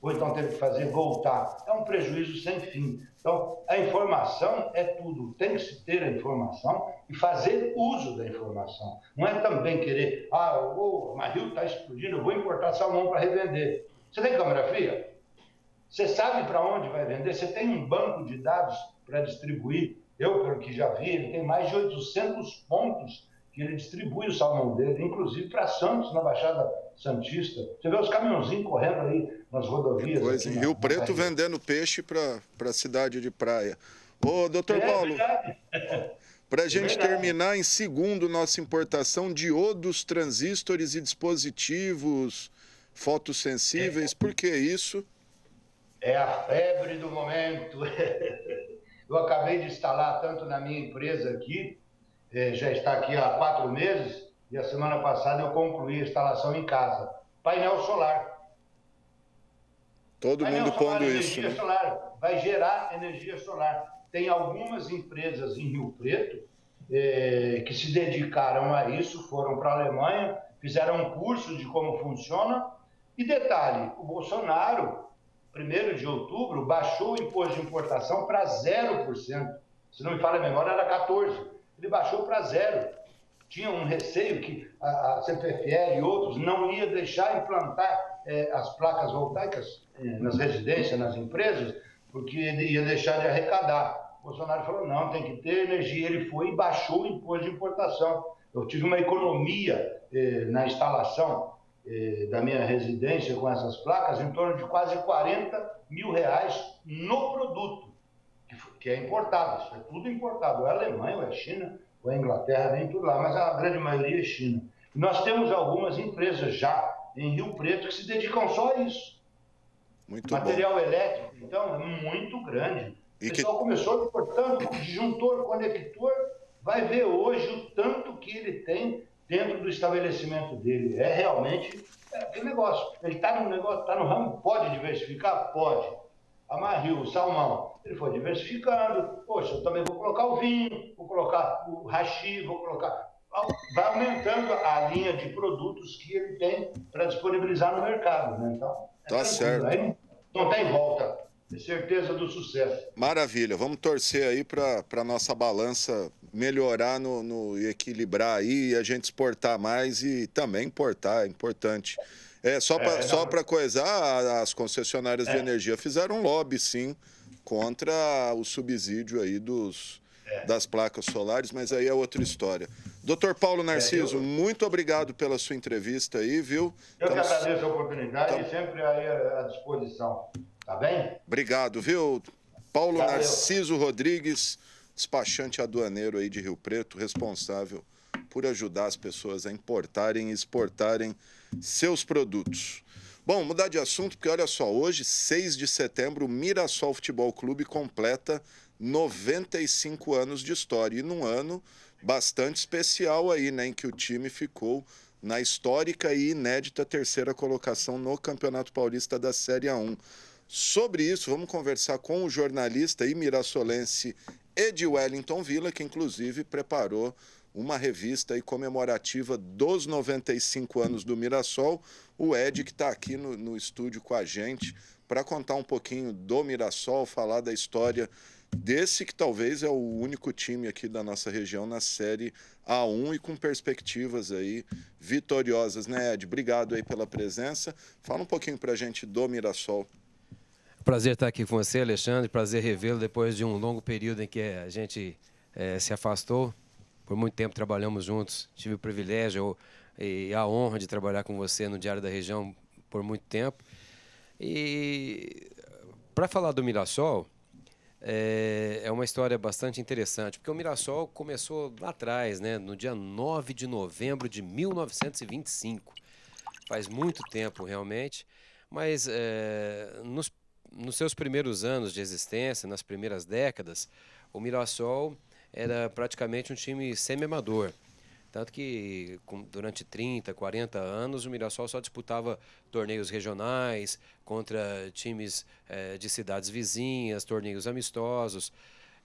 Speaker 4: Ou então teve que fazer voltar. É um prejuízo sem fim. Então, a informação é tudo. Tem que se ter a informação e fazer uso da informação. Não é também querer, o Mar Rio está explodindo, eu vou importar salmão para revender. Você tem câmera fria? Você sabe para onde vai vender? Você tem um banco de dados para distribuir? Eu, pelo que já vi, ele tem mais de 800 pontos que ele distribui o salmão dele, inclusive para Santos, na Baixada Santista. Você vê os caminhãozinhos correndo aí nas rodovias.
Speaker 1: Coisa, em Rio Preto vendendo peixe para a cidade de praia. Ô, doutor Paulo, para a gente terminar, em segundo, nossa importação, diodos, transistores e dispositivos fotossensíveis. Por que isso?
Speaker 4: É a febre do momento. Eu acabei de instalar tanto na minha empresa aqui, já está aqui há 4 meses, e a semana passada eu concluí a instalação em casa. Painel solar.
Speaker 1: Todo mundo pondo isso.
Speaker 4: Energia solar, vai gerar energia solar. Tem algumas empresas em Rio Preto que se dedicaram a isso, foram para a Alemanha, fizeram um curso de como funciona. E detalhe, o Bolsonaro, 1º de outubro, baixou o imposto de importação para 0%. Se não me falha a memória, era 14%. Ele baixou para 0%. Tinha um receio que a CPFL e outros não ia deixar implantar as placas voltaicas nas residências, nas empresas, porque ele ia deixar de arrecadar. O Bolsonaro falou, não, tem que ter energia. Ele foi e baixou o imposto de importação. Eu tive uma economia na instalação da minha residência com essas placas em torno de quase R$40 mil no produto, que é importado. Isso é tudo importado. Ou é Alemanha, ou é China, ou é Inglaterra, vem tudo lá. Mas a grande maioria é China. E nós temos algumas empresas já em Rio Preto que se dedicam só a isso.
Speaker 1: Muito
Speaker 4: Material
Speaker 1: bom.
Speaker 4: elétrico, então, é muito grande. O pessoal começou importando disjuntor, conector, vai ver hoje o tanto que ele tem dentro do estabelecimento dele. É realmente aquele negócio. Ele está no negócio, está no ramo, pode diversificar? Pode. Amarril, salmão, ele foi diversificando. Poxa, eu também vou colocar o vinho, vou colocar o hashi, vou colocar... Vai aumentando a linha de produtos que ele tem para disponibilizar no mercado, né? Então,
Speaker 1: tá certo.
Speaker 4: Aí não tem volta. É certeza do sucesso.
Speaker 1: Maravilha. Vamos torcer aí para a nossa balança melhorar e equilibrar aí e a gente exportar mais e também importar, é importante. Só para coisar, as concessionárias de energia fizeram um lobby, sim, contra o subsídio aí das placas solares, mas aí é outra história. Dr. Paulo Narciso, muito obrigado pela sua entrevista aí, viu?
Speaker 4: Eu que agradeço a oportunidade e sempre aí à disposição. Tá bem?
Speaker 1: Obrigado, viu? Paulo Narciso Rodrigues, despachante aduaneiro aí de Rio Preto, responsável por ajudar as pessoas a importarem e exportarem seus produtos. Bom, mudar de assunto, porque olha só, hoje, 6 de setembro, o Mirassol Futebol Clube completa 95 anos de história. E num ano bastante especial aí, né, em que o time ficou na histórica e inédita 3ª colocação no Campeonato Paulista da Série A1. Sobre isso, vamos conversar com o jornalista e mirassolense Ed Wellington Villa, que inclusive preparou uma revista aí comemorativa dos 95 anos do Mirassol. O Ed, que está aqui no estúdio com a gente para contar um pouquinho do Mirassol, falar da história desse que talvez é o único time aqui da nossa região na Série A1 e com perspectivas aí vitoriosas, né, Ed? Obrigado aí pela presença. Fala um pouquinho para a gente do Mirassol.
Speaker 6: Prazer estar aqui com você, Alexandre. Prazer revê-lo depois de um longo período em que a gente se afastou. Por muito tempo trabalhamos juntos. Tive o privilégio e a honra de trabalhar com você no Diário da Região por muito tempo. E para falar do Mirassol, é uma história bastante interessante, porque o Mirassol começou lá atrás, né, no dia 9 de novembro de 1925. Faz muito tempo, realmente, mas nos seus primeiros anos de existência, nas primeiras décadas, o Mirassol era praticamente um time semi-amador. Tanto que durante 30, 40 anos o Mirassol só disputava torneios regionais contra times de cidades vizinhas, torneios amistosos.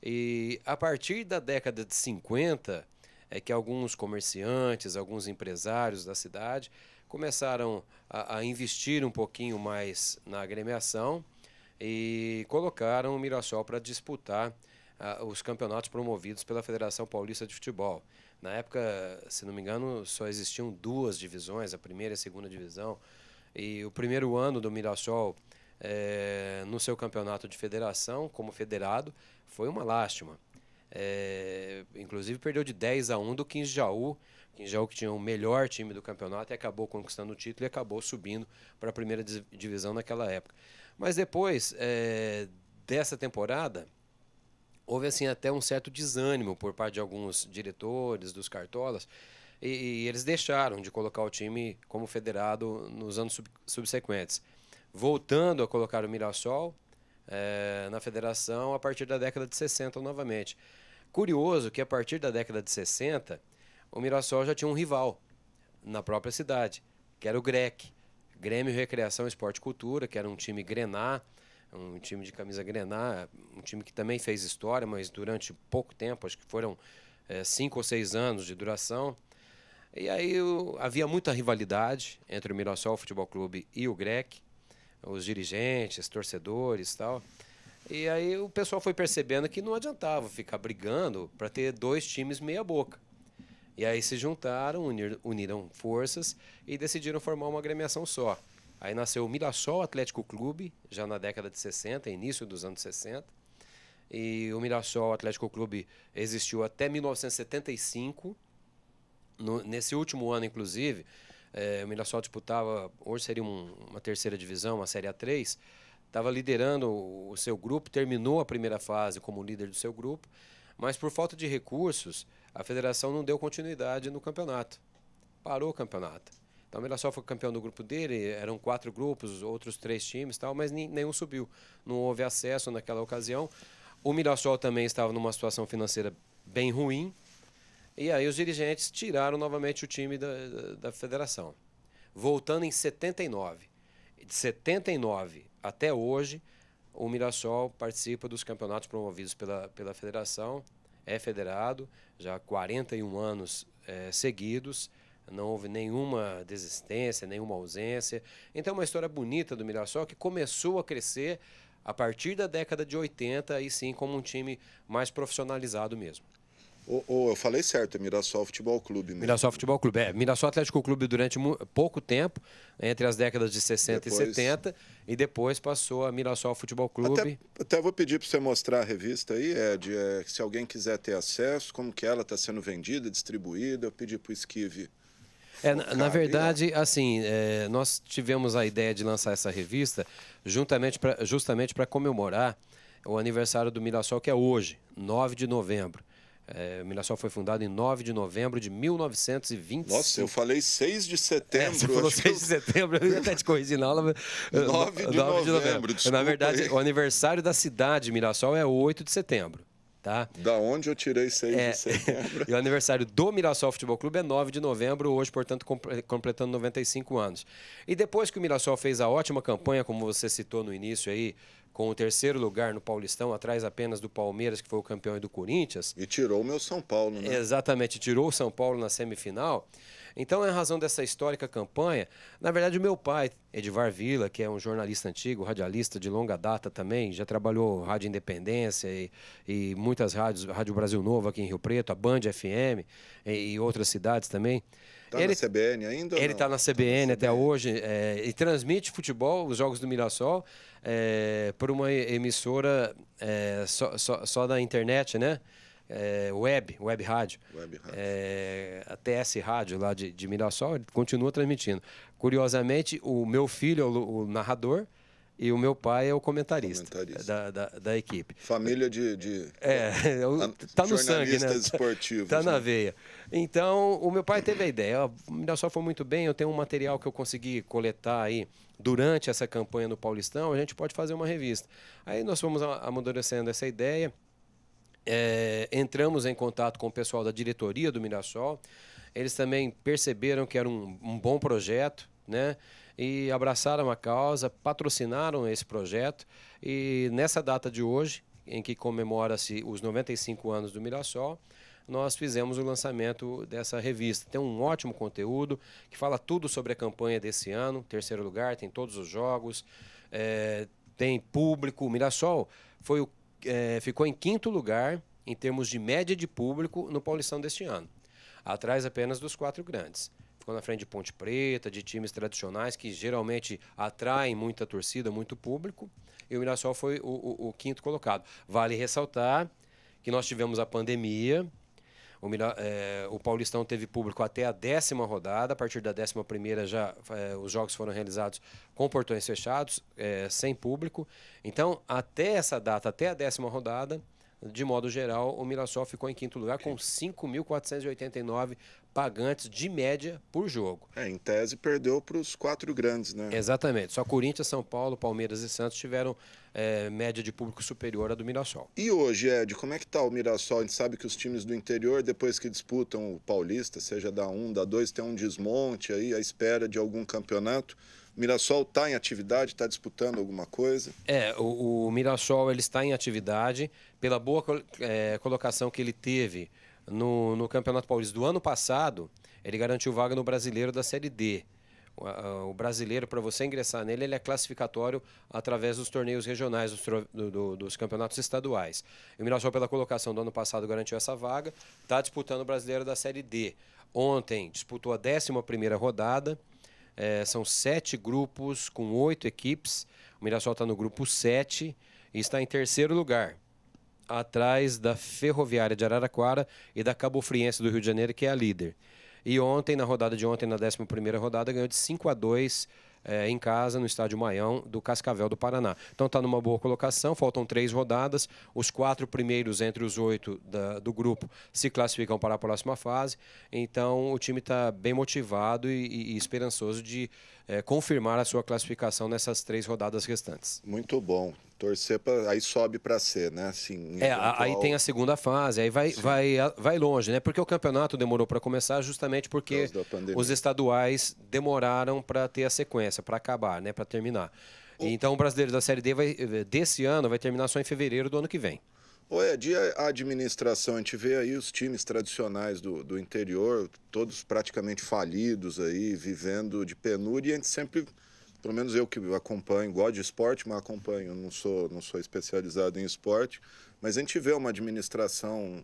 Speaker 6: E a partir da década de 50 é que alguns comerciantes, alguns empresários da cidade começaram a investir um pouquinho mais na agremiação e colocaram o Mirassol para disputar os campeonatos promovidos pela Federação Paulista de Futebol. Na época, se não me engano, só existiam 2 divisões, a primeira e a segunda divisão. E o primeiro ano do Mirassol, no seu campeonato de federação, como federado, foi uma lástima. Inclusive, perdeu de 10-1 do 15 Jaú. 15 Jaú que tinha o melhor time do campeonato e acabou conquistando o título e acabou subindo para a primeira divisão naquela época. Mas depois dessa temporada, houve assim até um certo desânimo por parte de alguns diretores, dos cartolas, e eles deixaram de colocar o time como federado nos anos subsequentes, voltando a colocar o Mirassol na federação a partir da década de 60 novamente. Curioso que a partir da década de 60, o Mirassol já tinha um rival na própria cidade, que era o GREC, Grêmio Recreação Esporte e Cultura, que era um time grená, um time de camisa grená, um time que também fez história, mas durante pouco tempo, acho que foram 5 ou 6 anos de duração. E aí havia muita rivalidade entre o Mirassol Futebol Clube e o GREC, os dirigentes, torcedores e tal. E aí o pessoal foi percebendo que não adiantava ficar brigando para ter 2 times meia boca. E aí se juntaram, uniram forças e decidiram formar uma agremiação só. Aí nasceu o Mirassol Atlético Clube, já na década de 60, início dos anos 60. E o Mirassol Atlético Clube existiu até 1975. Nesse último ano, inclusive, o Mirassol disputava, hoje seria uma terceira divisão, uma Série A3, estava liderando o seu grupo, terminou a primeira fase como líder do seu grupo, mas por falta de recursos, a federação não deu continuidade no campeonato. Parou o campeonato. Então o Mirassol foi campeão do grupo dele, eram 4 grupos, outros 3 times, tal, mas nenhum subiu. Não houve acesso naquela ocasião. O Mirassol também estava numa situação financeira bem ruim, e aí os dirigentes tiraram novamente o time da federação. Voltando em 79. De 79 até hoje, o Mirassol participa dos campeonatos promovidos pela federação, é federado, já há 41 anos seguidos, não houve nenhuma desistência, nenhuma ausência. Então é uma história bonita do Mirassol que começou a crescer a partir da década de 80, e sim como um time mais profissionalizado mesmo.
Speaker 1: Eu falei certo, é Mirassol Futebol Clube mesmo.
Speaker 6: Mirassol Futebol Clube, Mirassol Atlético Clube durante pouco tempo, entre as décadas de 60 e 70, e depois passou a Mirassol Futebol Clube.
Speaker 1: Até vou pedir para você mostrar a revista aí, Ed, se alguém quiser ter acesso, como que ela está sendo vendida, distribuída, eu pedi para o Esquive.
Speaker 6: Na verdade, assim, nós tivemos a ideia de lançar essa revista justamente para comemorar o aniversário do Mirassol, que é hoje, 9 de novembro. O Mirassol foi fundado em 9 de novembro de 1925.
Speaker 1: Nossa, eu falei 6 de setembro.
Speaker 6: Você falou 6 de setembro, eu ia até te corrigir na aula.
Speaker 1: 9 de novembro, desculpa.
Speaker 6: Na verdade,
Speaker 1: aí.
Speaker 6: O aniversário da cidade de Mirassol é 8 de setembro. Tá?
Speaker 1: Da onde eu tirei 6 de setembro.
Speaker 6: E o aniversário do Mirassol Futebol Clube é 9 de novembro, hoje, portanto, completando 95 anos. E depois que o Mirassol fez a ótima campanha, como você citou no início aí, com o 3º lugar no Paulistão, atrás apenas do Palmeiras, que foi o campeão, e do Corinthians.
Speaker 1: E tirou o meu São Paulo, né?
Speaker 6: Exatamente, tirou o São Paulo na semifinal. Então, em razão dessa histórica campanha, na verdade, o meu pai, Edivar Vila, que é um jornalista antigo, radialista de longa data também, já trabalhou Rádio Independência e muitas rádios, Rádio Brasil Novo aqui em Rio Preto, a Band FM e outras cidades também.
Speaker 1: Está na CBN ainda?
Speaker 6: Ele está na CBN até hoje e transmite futebol, os jogos do Mirassol, por uma emissora só da internet, né? Web rádio. A TS Rádio lá de Mirassol, ele continua transmitindo. Curiosamente, o meu filho é o narrador e o meu pai é o comentarista. Da equipe.
Speaker 1: Família
Speaker 6: tá no sangue, né?
Speaker 1: Esportivos.
Speaker 6: Tá na veia. Então, o meu pai teve a ideia. O Mirassol foi muito bem, eu tenho um material que eu consegui coletar aí durante essa campanha no Paulistão, a gente pode fazer uma revista. Aí nós fomos amadurecendo essa ideia. Entramos em contato com o pessoal da diretoria do Mirassol. Eles também perceberam que era um bom projeto, né? E abraçaram a causa, patrocinaram esse projeto. E nessa data de hoje, em que comemora-se os 95 anos do Mirassol, nós fizemos o lançamento dessa revista. Tem um ótimo conteúdo que fala tudo sobre a campanha desse ano. 3º lugar, tem todos os jogos, tem público. O Mirassol ficou em 5º lugar em termos de média de público no Paulistão deste ano, atrás apenas dos 4 grandes. Ficou na frente de Ponte Preta, de times tradicionais que geralmente atraem muita torcida, muito público, e o Mirassol foi o 5º colocado. Vale ressaltar que nós tivemos a pandemia, o Paulistão teve público até a 10ª rodada, a partir da 11ª já os jogos foram realizados com portões fechados, sem público. Então, até essa data, até a 10ª rodada, de modo geral, o Mirassol ficou em 5º lugar com 5.489 pagantes de média por jogo.
Speaker 1: Em tese, perdeu para os 4 grandes, né?
Speaker 6: Exatamente. Só Corinthians, São Paulo, Palmeiras e Santos tiveram média de público superior à do Mirassol.
Speaker 1: E hoje, Ed, como é que está o Mirassol? A gente sabe que os times do interior, depois que disputam o Paulista, seja da 1, da 2, tem um desmonte aí, à espera de algum campeonato. O Mirassol está em atividade, está disputando alguma coisa?
Speaker 6: O Mirassol ele está em atividade pela boa colocação que ele teve no Campeonato Paulista do ano passado, ele garantiu vaga no Brasileiro da Série D. O brasileiro, para você ingressar nele, ele é classificatório através dos torneios regionais, dos campeonatos estaduais. E o Mirassol, pela colocação do ano passado, garantiu essa vaga, está disputando o brasileiro da Série D. Ontem disputou a 11ª rodada, são 7 grupos com 8 equipes. O Mirassol está no grupo 7 e está em 3º lugar, atrás da Ferroviária de Araraquara e da Cabo Friense do Rio de Janeiro, que é a líder. E ontem, na rodada de ontem, na 11ª rodada, ganhou de 5-2 em casa, no Estádio Maião, do Cascavel do Paraná. Então está numa boa colocação, faltam 3 rodadas. Os 4 primeiros entre os 8 do grupo se classificam para a próxima fase. Então o time está bem motivado e esperançoso de confirmar a sua classificação nessas 3 rodadas restantes.
Speaker 1: Muito bom. Torcer para aí sobe para C, né? Assim,
Speaker 6: aí tem a segunda fase, aí vai longe, né? Porque o campeonato demorou para começar justamente porque os estaduais demoraram para ter a sequência, para acabar, né? Para terminar. Então o brasileiro da Série D desse ano vai terminar só em fevereiro do ano que vem.
Speaker 1: Ed, a administração, a gente vê aí os times tradicionais do interior, todos praticamente falidos aí, vivendo de penúria, e a gente sempre, pelo menos eu que acompanho, gosto de esporte, mas acompanho, não sou especializado em esporte, mas a gente vê uma administração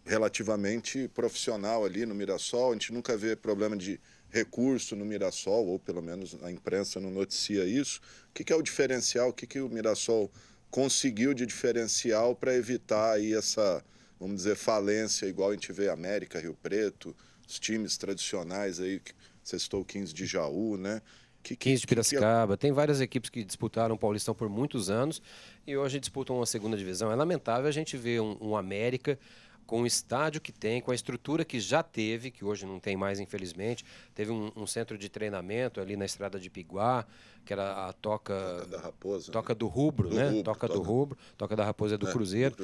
Speaker 1: relativamente profissional ali no Mirassol, a gente nunca vê problema de recurso no Mirassol, ou pelo menos a imprensa não noticia isso. O que é o diferencial, o que o Mirassol conseguiu de diferencial para evitar aí essa, vamos dizer, falência, igual a gente vê América, Rio Preto, os times tradicionais aí, você citou o 15 de Jaú, né?
Speaker 6: 15 de Piracicaba, tem várias equipes que disputaram o Paulistão por muitos anos e hoje disputam uma 2ª divisão. É lamentável a gente ver um América com o estádio que tem, com a estrutura que já teve, que hoje não tem mais, infelizmente. Teve um centro de treinamento ali na estrada de Piguá, que era a Toca
Speaker 1: da Raposa,
Speaker 6: Toca do Rubro, né? Toca do Rubro. Toca da Raposa é do Cruzeiro.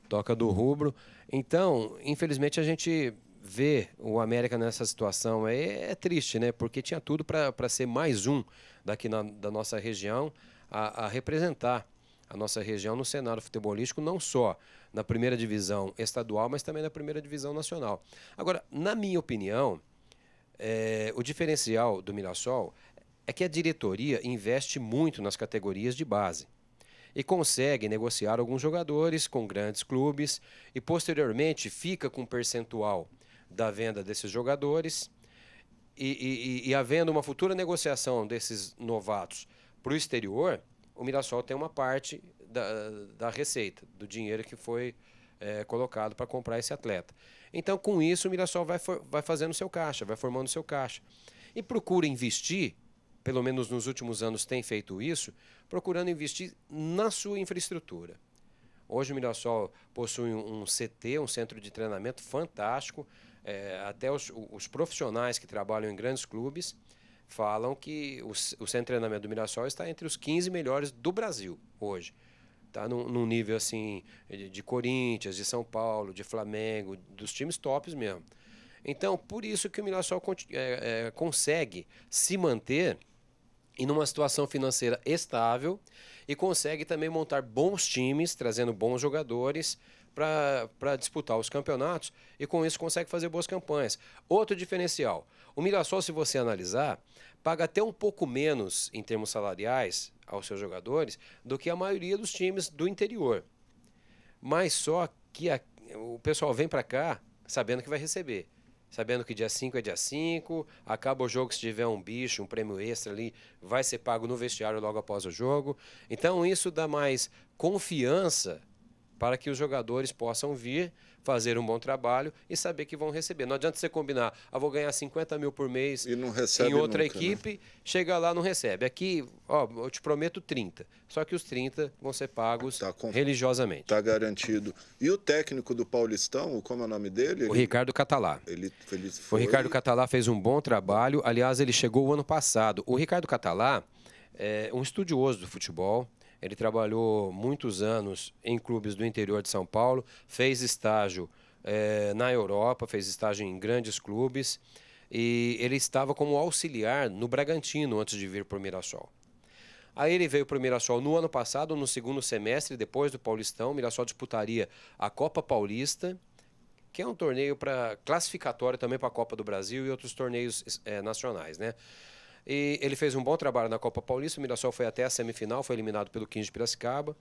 Speaker 6: Toca do Rubro. Então, infelizmente, a gente vê o América nessa situação é triste, né? Porque tinha tudo para ser mais um daqui da nossa região a representar a nossa região no cenário futebolístico, não só na 1ª divisão estadual, mas também na 1ª divisão nacional. Agora, na minha opinião, o diferencial do Mirassol é que a diretoria investe muito nas categorias de base e consegue negociar alguns jogadores com grandes clubes e, posteriormente, fica com um percentual da venda desses jogadores e havendo uma futura negociação desses novatos para o exterior, o Mirassol tem uma parte da receita, do dinheiro que foi colocado para comprar esse atleta. Então, com isso, o Mirassol vai fazendo seu caixa, vai formando seu caixa. E procura investir, pelo menos nos últimos anos tem feito isso, procurando investir na sua infraestrutura. Hoje o Mirassol possui um CT, um centro de treinamento fantástico. Até os profissionais que trabalham em grandes clubes falam que o centro de treinamento do Mirassol está entre os 15 melhores do Brasil hoje. Está num nível assim de Corinthians, de São Paulo, de Flamengo, dos times tops mesmo. Então, por isso que o Mirassol consegue se manter em uma situação financeira estável e consegue também montar bons times, trazendo bons jogadores para disputar os campeonatos e com isso consegue fazer boas campanhas. Outro diferencial, o Mirassol, se você analisar, paga até um pouco menos em termos salariais aos seus jogadores do que a maioria dos times do interior. Mas só que o pessoal vem para cá sabendo que vai receber. Sabendo que dia 5 é dia 5, acaba o jogo, se tiver um bicho, um prêmio extra ali, vai ser pago no vestiário logo após o jogo. Então isso dá mais confiança para que os jogadores possam vir, fazer um bom trabalho e saber que vão receber. Não adianta você combinar, vou ganhar 50 mil por mês
Speaker 1: e não recebe
Speaker 6: em outra
Speaker 1: nunca,
Speaker 6: equipe,
Speaker 1: né?
Speaker 6: Chega lá não recebe. Aqui, eu te prometo 30. Só que os 30 vão ser pagos religiosamente.
Speaker 1: Está garantido. E o técnico do Paulistão, como é o nome dele?
Speaker 6: O Ricardo Catalá. O Ricardo Catalá fez um bom trabalho. Aliás, ele chegou o ano passado. O Ricardo Catalá é um estudioso do futebol. Ele trabalhou muitos anos em clubes do interior de São Paulo, fez estágio na Europa, fez estágio em grandes clubes e ele estava como auxiliar no Bragantino antes de vir para o Mirassol. Aí ele veio para o Mirassol no ano passado, no segundo semestre, depois do Paulistão. O Mirassol disputaria a Copa Paulista, que é um torneio classificatório também para a Copa do Brasil e outros torneios nacionais, né? E ele fez um bom trabalho na Copa Paulista, o Mirassol foi até a semifinal, foi eliminado pelo 15 de Piracicaba.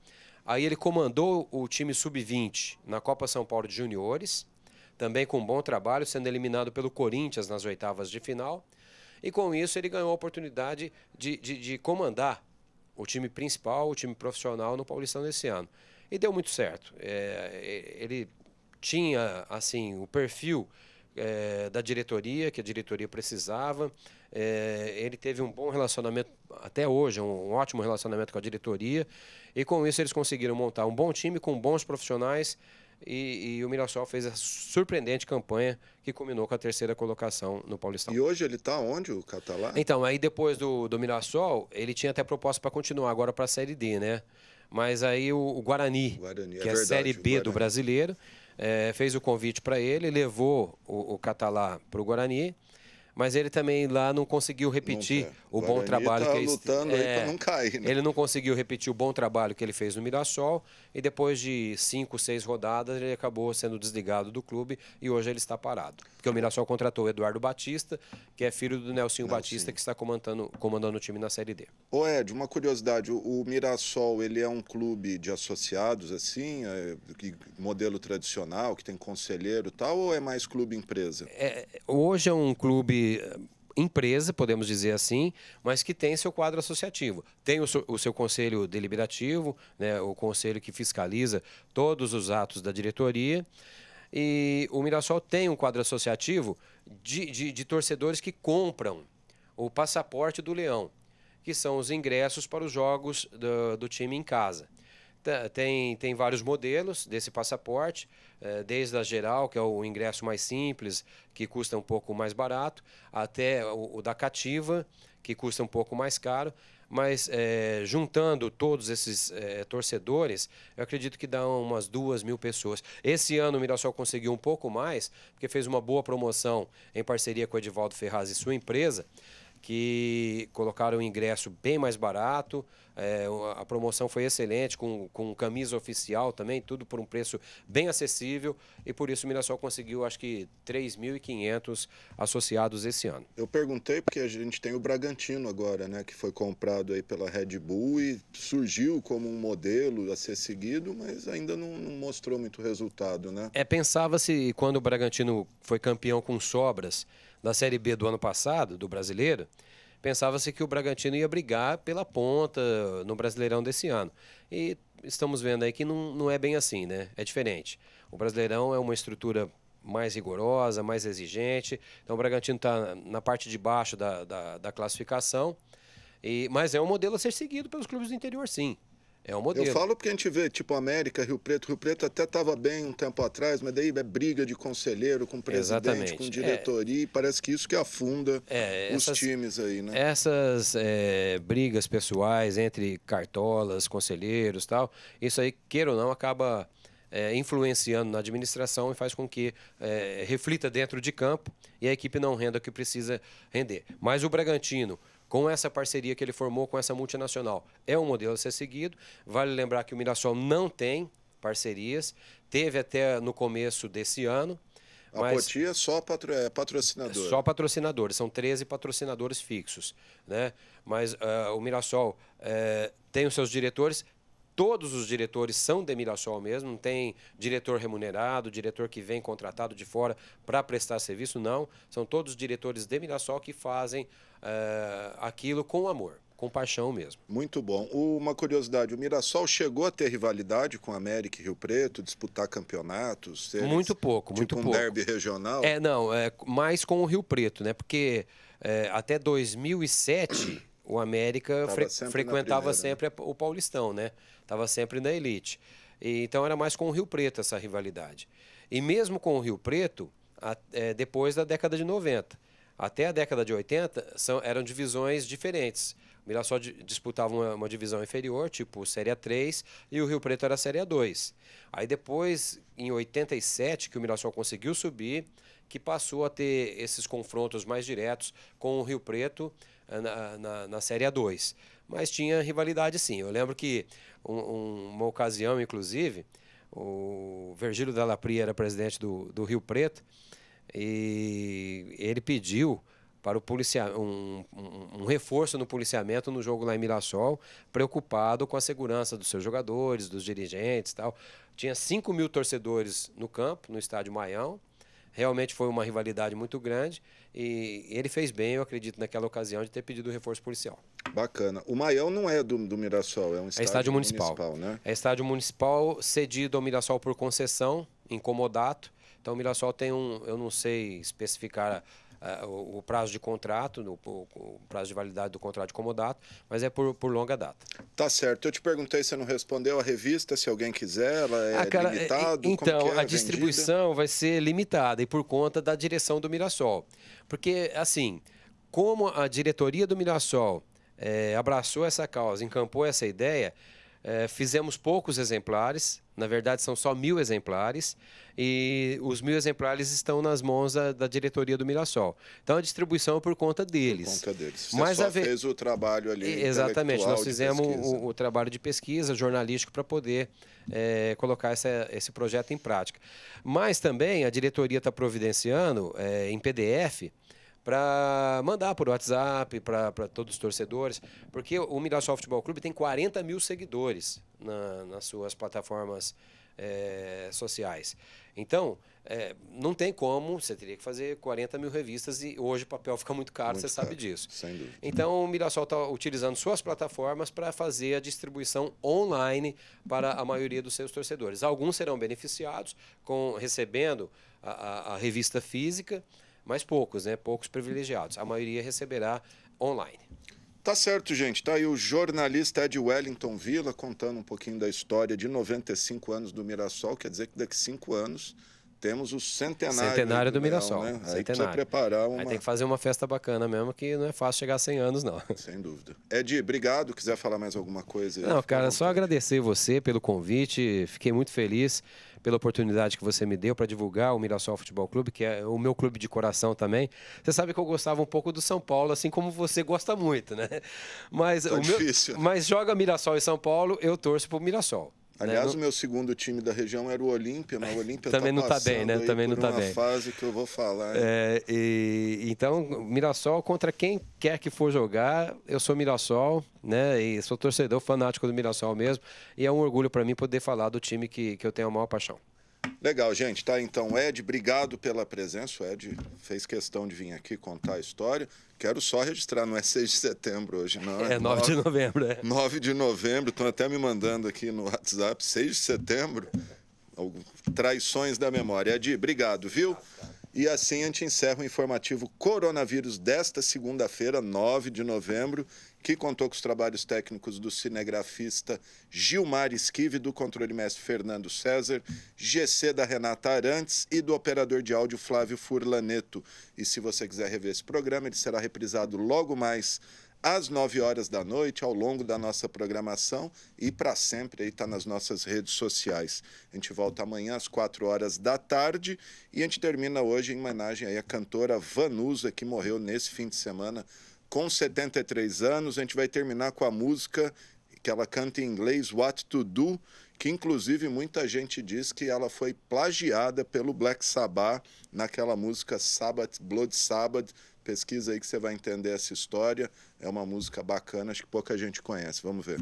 Speaker 6: Aí ele comandou o time sub-20 na Copa São Paulo de Juniores, também com um bom trabalho, sendo eliminado pelo Corinthians nas oitavas de final. E com isso ele ganhou a oportunidade de comandar o time principal, o time profissional no Paulistão desse ano. E deu muito certo. Ele tinha assim o perfil da diretoria, que a diretoria precisava. Ele teve um bom relacionamento, até hoje, um ótimo relacionamento com a diretoria. E com isso eles conseguiram montar um bom time com bons profissionais. E o Mirassol fez a surpreendente campanha que culminou com a 3ª colocação no Paulistão.
Speaker 1: E hoje ele está onde, o Catalá?
Speaker 6: Então, aí depois do Mirassol, ele tinha até proposta para continuar agora para a Série D, né? Mas aí o Guarani, que é a Série B do Brasileiro, fez o convite para ele, levou o Catalá para o Guarani, mas ele também lá não conseguiu repetir o bom trabalho que ele
Speaker 1: lutando aí para não cair, né?
Speaker 6: Ele não conseguiu repetir o bom trabalho que ele fez no Mirassol e depois de 5, 6 rodadas ele acabou sendo desligado do clube e hoje ele está parado. Porque o Mirassol contratou o Eduardo Batista, que é filho do Nelsinho Batista, que está comandando o time na Série D.
Speaker 1: Ô Ed, uma curiosidade, o Mirassol ele é um clube de associados assim, modelo tradicional, que tem conselheiro e tal, ou é mais clube empresa?
Speaker 6: Hoje é um clube empresa, podemos dizer assim, mas que tem seu quadro associativo. Tem o seu conselho deliberativo, né, o conselho que fiscaliza todos os atos da diretoria. E o Mirassol tem um quadro associativo de torcedores que compram o passaporte do Leão, que são os ingressos para os jogos do time em casa. Tem vários modelos desse passaporte, desde a geral, que é o ingresso mais simples, que custa um pouco mais barato, até o da cativa, que custa um pouco mais caro. Mas juntando todos esses torcedores, eu acredito que dá umas 2.000 pessoas. Esse ano o Mirassol conseguiu um pouco mais, porque fez uma boa promoção em parceria com o Edivaldo Ferraz e sua empresa, que colocaram o ingresso bem mais barato. A promoção foi excelente, com camisa oficial também, tudo por um preço bem acessível, e por isso o Mirassol conseguiu, acho que, 3.500 associados esse ano.
Speaker 1: Eu perguntei porque a gente tem o Bragantino agora, né, que foi comprado aí pela Red Bull e surgiu como um modelo a ser seguido, mas ainda não mostrou muito resultado, né?
Speaker 6: Pensava-se, quando o Bragantino foi campeão com sobras da Série B do ano passado, do Brasileiro, pensava-se que o Bragantino ia brigar pela ponta no Brasileirão desse ano. E estamos vendo aí que não é bem assim, né? É diferente. O Brasileirão é uma estrutura mais rigorosa, mais exigente. Então o Bragantino está na parte de baixo da classificação. Mas é um modelo a ser seguido pelos clubes do interior, sim. É um modelo.
Speaker 1: Eu falo porque a gente vê, tipo, América, Rio Preto até estava bem um tempo atrás, mas daí é briga de conselheiro com presidente, exatamente, com diretoria, e parece que isso que afunda os times aí, né?
Speaker 6: Essas brigas pessoais entre cartolas, conselheiros e tal, isso aí, queira ou não, acaba influenciando na administração e faz com que reflita dentro de campo e a equipe não renda o que precisa render. Mas o Bragantino, com essa parceria que ele formou com essa multinacional, é um modelo a ser seguido. Vale lembrar que o Mirassol não tem parcerias, teve até no começo desse ano.
Speaker 1: A Poti é só patrocinador.
Speaker 6: Só patrocinadores, são 13 patrocinadores fixos, né? Mas o Mirassol tem os seus diretores. Todos os diretores são de Mirassol mesmo, não tem diretor remunerado, diretor que vem contratado de fora para prestar serviço, não. São todos diretores de Mirassol que fazem aquilo com amor, com paixão mesmo.
Speaker 1: Muito bom. Uma curiosidade, o Mirassol chegou a ter rivalidade com América e Rio Preto, disputar campeonatos?
Speaker 6: Muito pouco, muito pouco.
Speaker 1: Um derby regional?
Speaker 6: Mais com o Rio Preto, né? Porque até 2007... o América frequentava sempre o Paulistão, né? Estava sempre na elite. Então era mais com o Rio Preto essa rivalidade. E mesmo com o Rio Preto, depois da década de 90, até a década de 80, eram divisões diferentes. O Mirassol disputava uma divisão inferior, tipo Série A3, e o Rio Preto era a Série A2. Aí depois, em 87, que o Mirassol conseguiu subir, que passou a ter esses confrontos mais diretos com o Rio Preto na Série A2. Mas tinha rivalidade, sim. Eu lembro que uma ocasião, inclusive, o Virgílio Dalla Pria era presidente do Rio Preto, e ele pediu para o um reforço no policiamento no jogo lá em Mirassol, preocupado com a segurança dos seus jogadores, dos dirigentes e tal. Tinha 5.000 torcedores no campo, no estádio Maião. Realmente foi uma rivalidade muito grande e ele fez bem, eu acredito, naquela ocasião de ter pedido o reforço policial.
Speaker 1: Bacana. O Maião não é do Mirassol, é um estádio municipal, né?
Speaker 6: É estádio municipal cedido ao Mirassol por concessão, em comodato. Então o Mirassol tem eu não sei especificar o prazo de contrato, o prazo de validade do contrato de comodato, mas é por longa data.
Speaker 1: Tá certo. Eu te perguntei, você não respondeu. A revista, se alguém quiser, ela é limitada?
Speaker 6: Então, a distribuição vai ser limitada e por conta da direção do Mirassol. Porque, assim, como a diretoria do Mirassol abraçou essa causa, encampou essa ideia, fizemos poucos exemplares, na verdade são só 1.000 exemplares, e os 1.000 exemplares estão nas mãos da diretoria do Mirassol. Então a distribuição é por conta deles.
Speaker 1: Por conta deles. Você só fez o trabalho ali.
Speaker 6: Exatamente, nós fizemos o trabalho de pesquisa jornalístico para poder colocar esse projeto em prática. Mas também a diretoria está providenciando em PDF, para mandar por WhatsApp para todos os torcedores, porque o Mirassol Futebol Clube tem 40.000 seguidores nas suas plataformas sociais. Então, não tem como, você teria que fazer 40.000 revistas e hoje o papel fica muito caro, você sabe disso.
Speaker 1: Sem dúvida.
Speaker 6: Então, o Mirassol está utilizando suas plataformas para fazer a distribuição online para a maioria dos seus torcedores. Alguns serão beneficiados recebendo a revista física, mas poucos, né? Poucos privilegiados. A maioria receberá online.
Speaker 1: Tá certo, gente. Tá aí o jornalista Ed Wellington Villa contando um pouquinho da história de 95 anos do Mirassol. Quer dizer que daqui 5 anos temos o centenário
Speaker 6: do Mirassol.
Speaker 1: Né? Aí precisa preparar
Speaker 6: Aí tem que fazer uma festa bacana mesmo, que não é fácil chegar a 100 anos, não.
Speaker 1: Sem dúvida. Ed, obrigado. Quiser falar mais alguma coisa?
Speaker 6: Não, cara, só agradecer você pelo convite. Fiquei muito feliz pela oportunidade que você me deu para divulgar o Mirassol Futebol Clube, que é o meu clube de coração também. Você sabe que eu gostava um pouco do São Paulo, assim como você gosta muito, né? Mas,
Speaker 1: difícil.
Speaker 6: Mas joga Mirassol e São Paulo, eu torço pro Mirassol.
Speaker 1: Aliás, o meu segundo time da região era o Olímpia, mas o Olímpia
Speaker 6: também não está bem, né? Também não está bem.
Speaker 1: Uma fase que eu vou falar.
Speaker 6: Então, Mirassol contra quem quer que for jogar, eu sou Mirassol, né? E sou torcedor fanático do Mirassol mesmo. E é um orgulho para mim poder falar do time que eu tenho a maior paixão.
Speaker 1: Legal, gente. Tá, então, Ed, obrigado pela presença. O Ed fez questão de vir aqui contar a história. Quero só registrar, não é 6 de setembro hoje, não.
Speaker 6: É 9 de novembro,
Speaker 1: 9 de novembro, estão até me mandando aqui no WhatsApp, 6 de setembro, traições da memória. Ed, obrigado, viu? E assim a gente encerra o informativo Coronavírus desta segunda-feira, 9 de novembro, que contou com os trabalhos técnicos do cinegrafista Gilmar Esquive, do controle mestre Fernando César, GC da Renata Arantes e do operador de áudio Flávio Furlaneto. E se você quiser rever esse programa, ele será reprisado logo mais às 9 horas da noite, ao longo da nossa programação e para sempre aí está nas nossas redes sociais. A gente volta amanhã às 4 horas da tarde e a gente termina hoje em homenagem aí à cantora Vanusa, que morreu nesse fim de semana com 73 anos. A gente vai terminar com a música que ela canta em inglês, What to Do, que inclusive muita gente diz que ela foi plagiada pelo Black Sabbath naquela música Sabbath, Blood Sabbath. Pesquisa aí que você vai entender essa história. É uma música bacana, acho que pouca gente conhece. Vamos ver.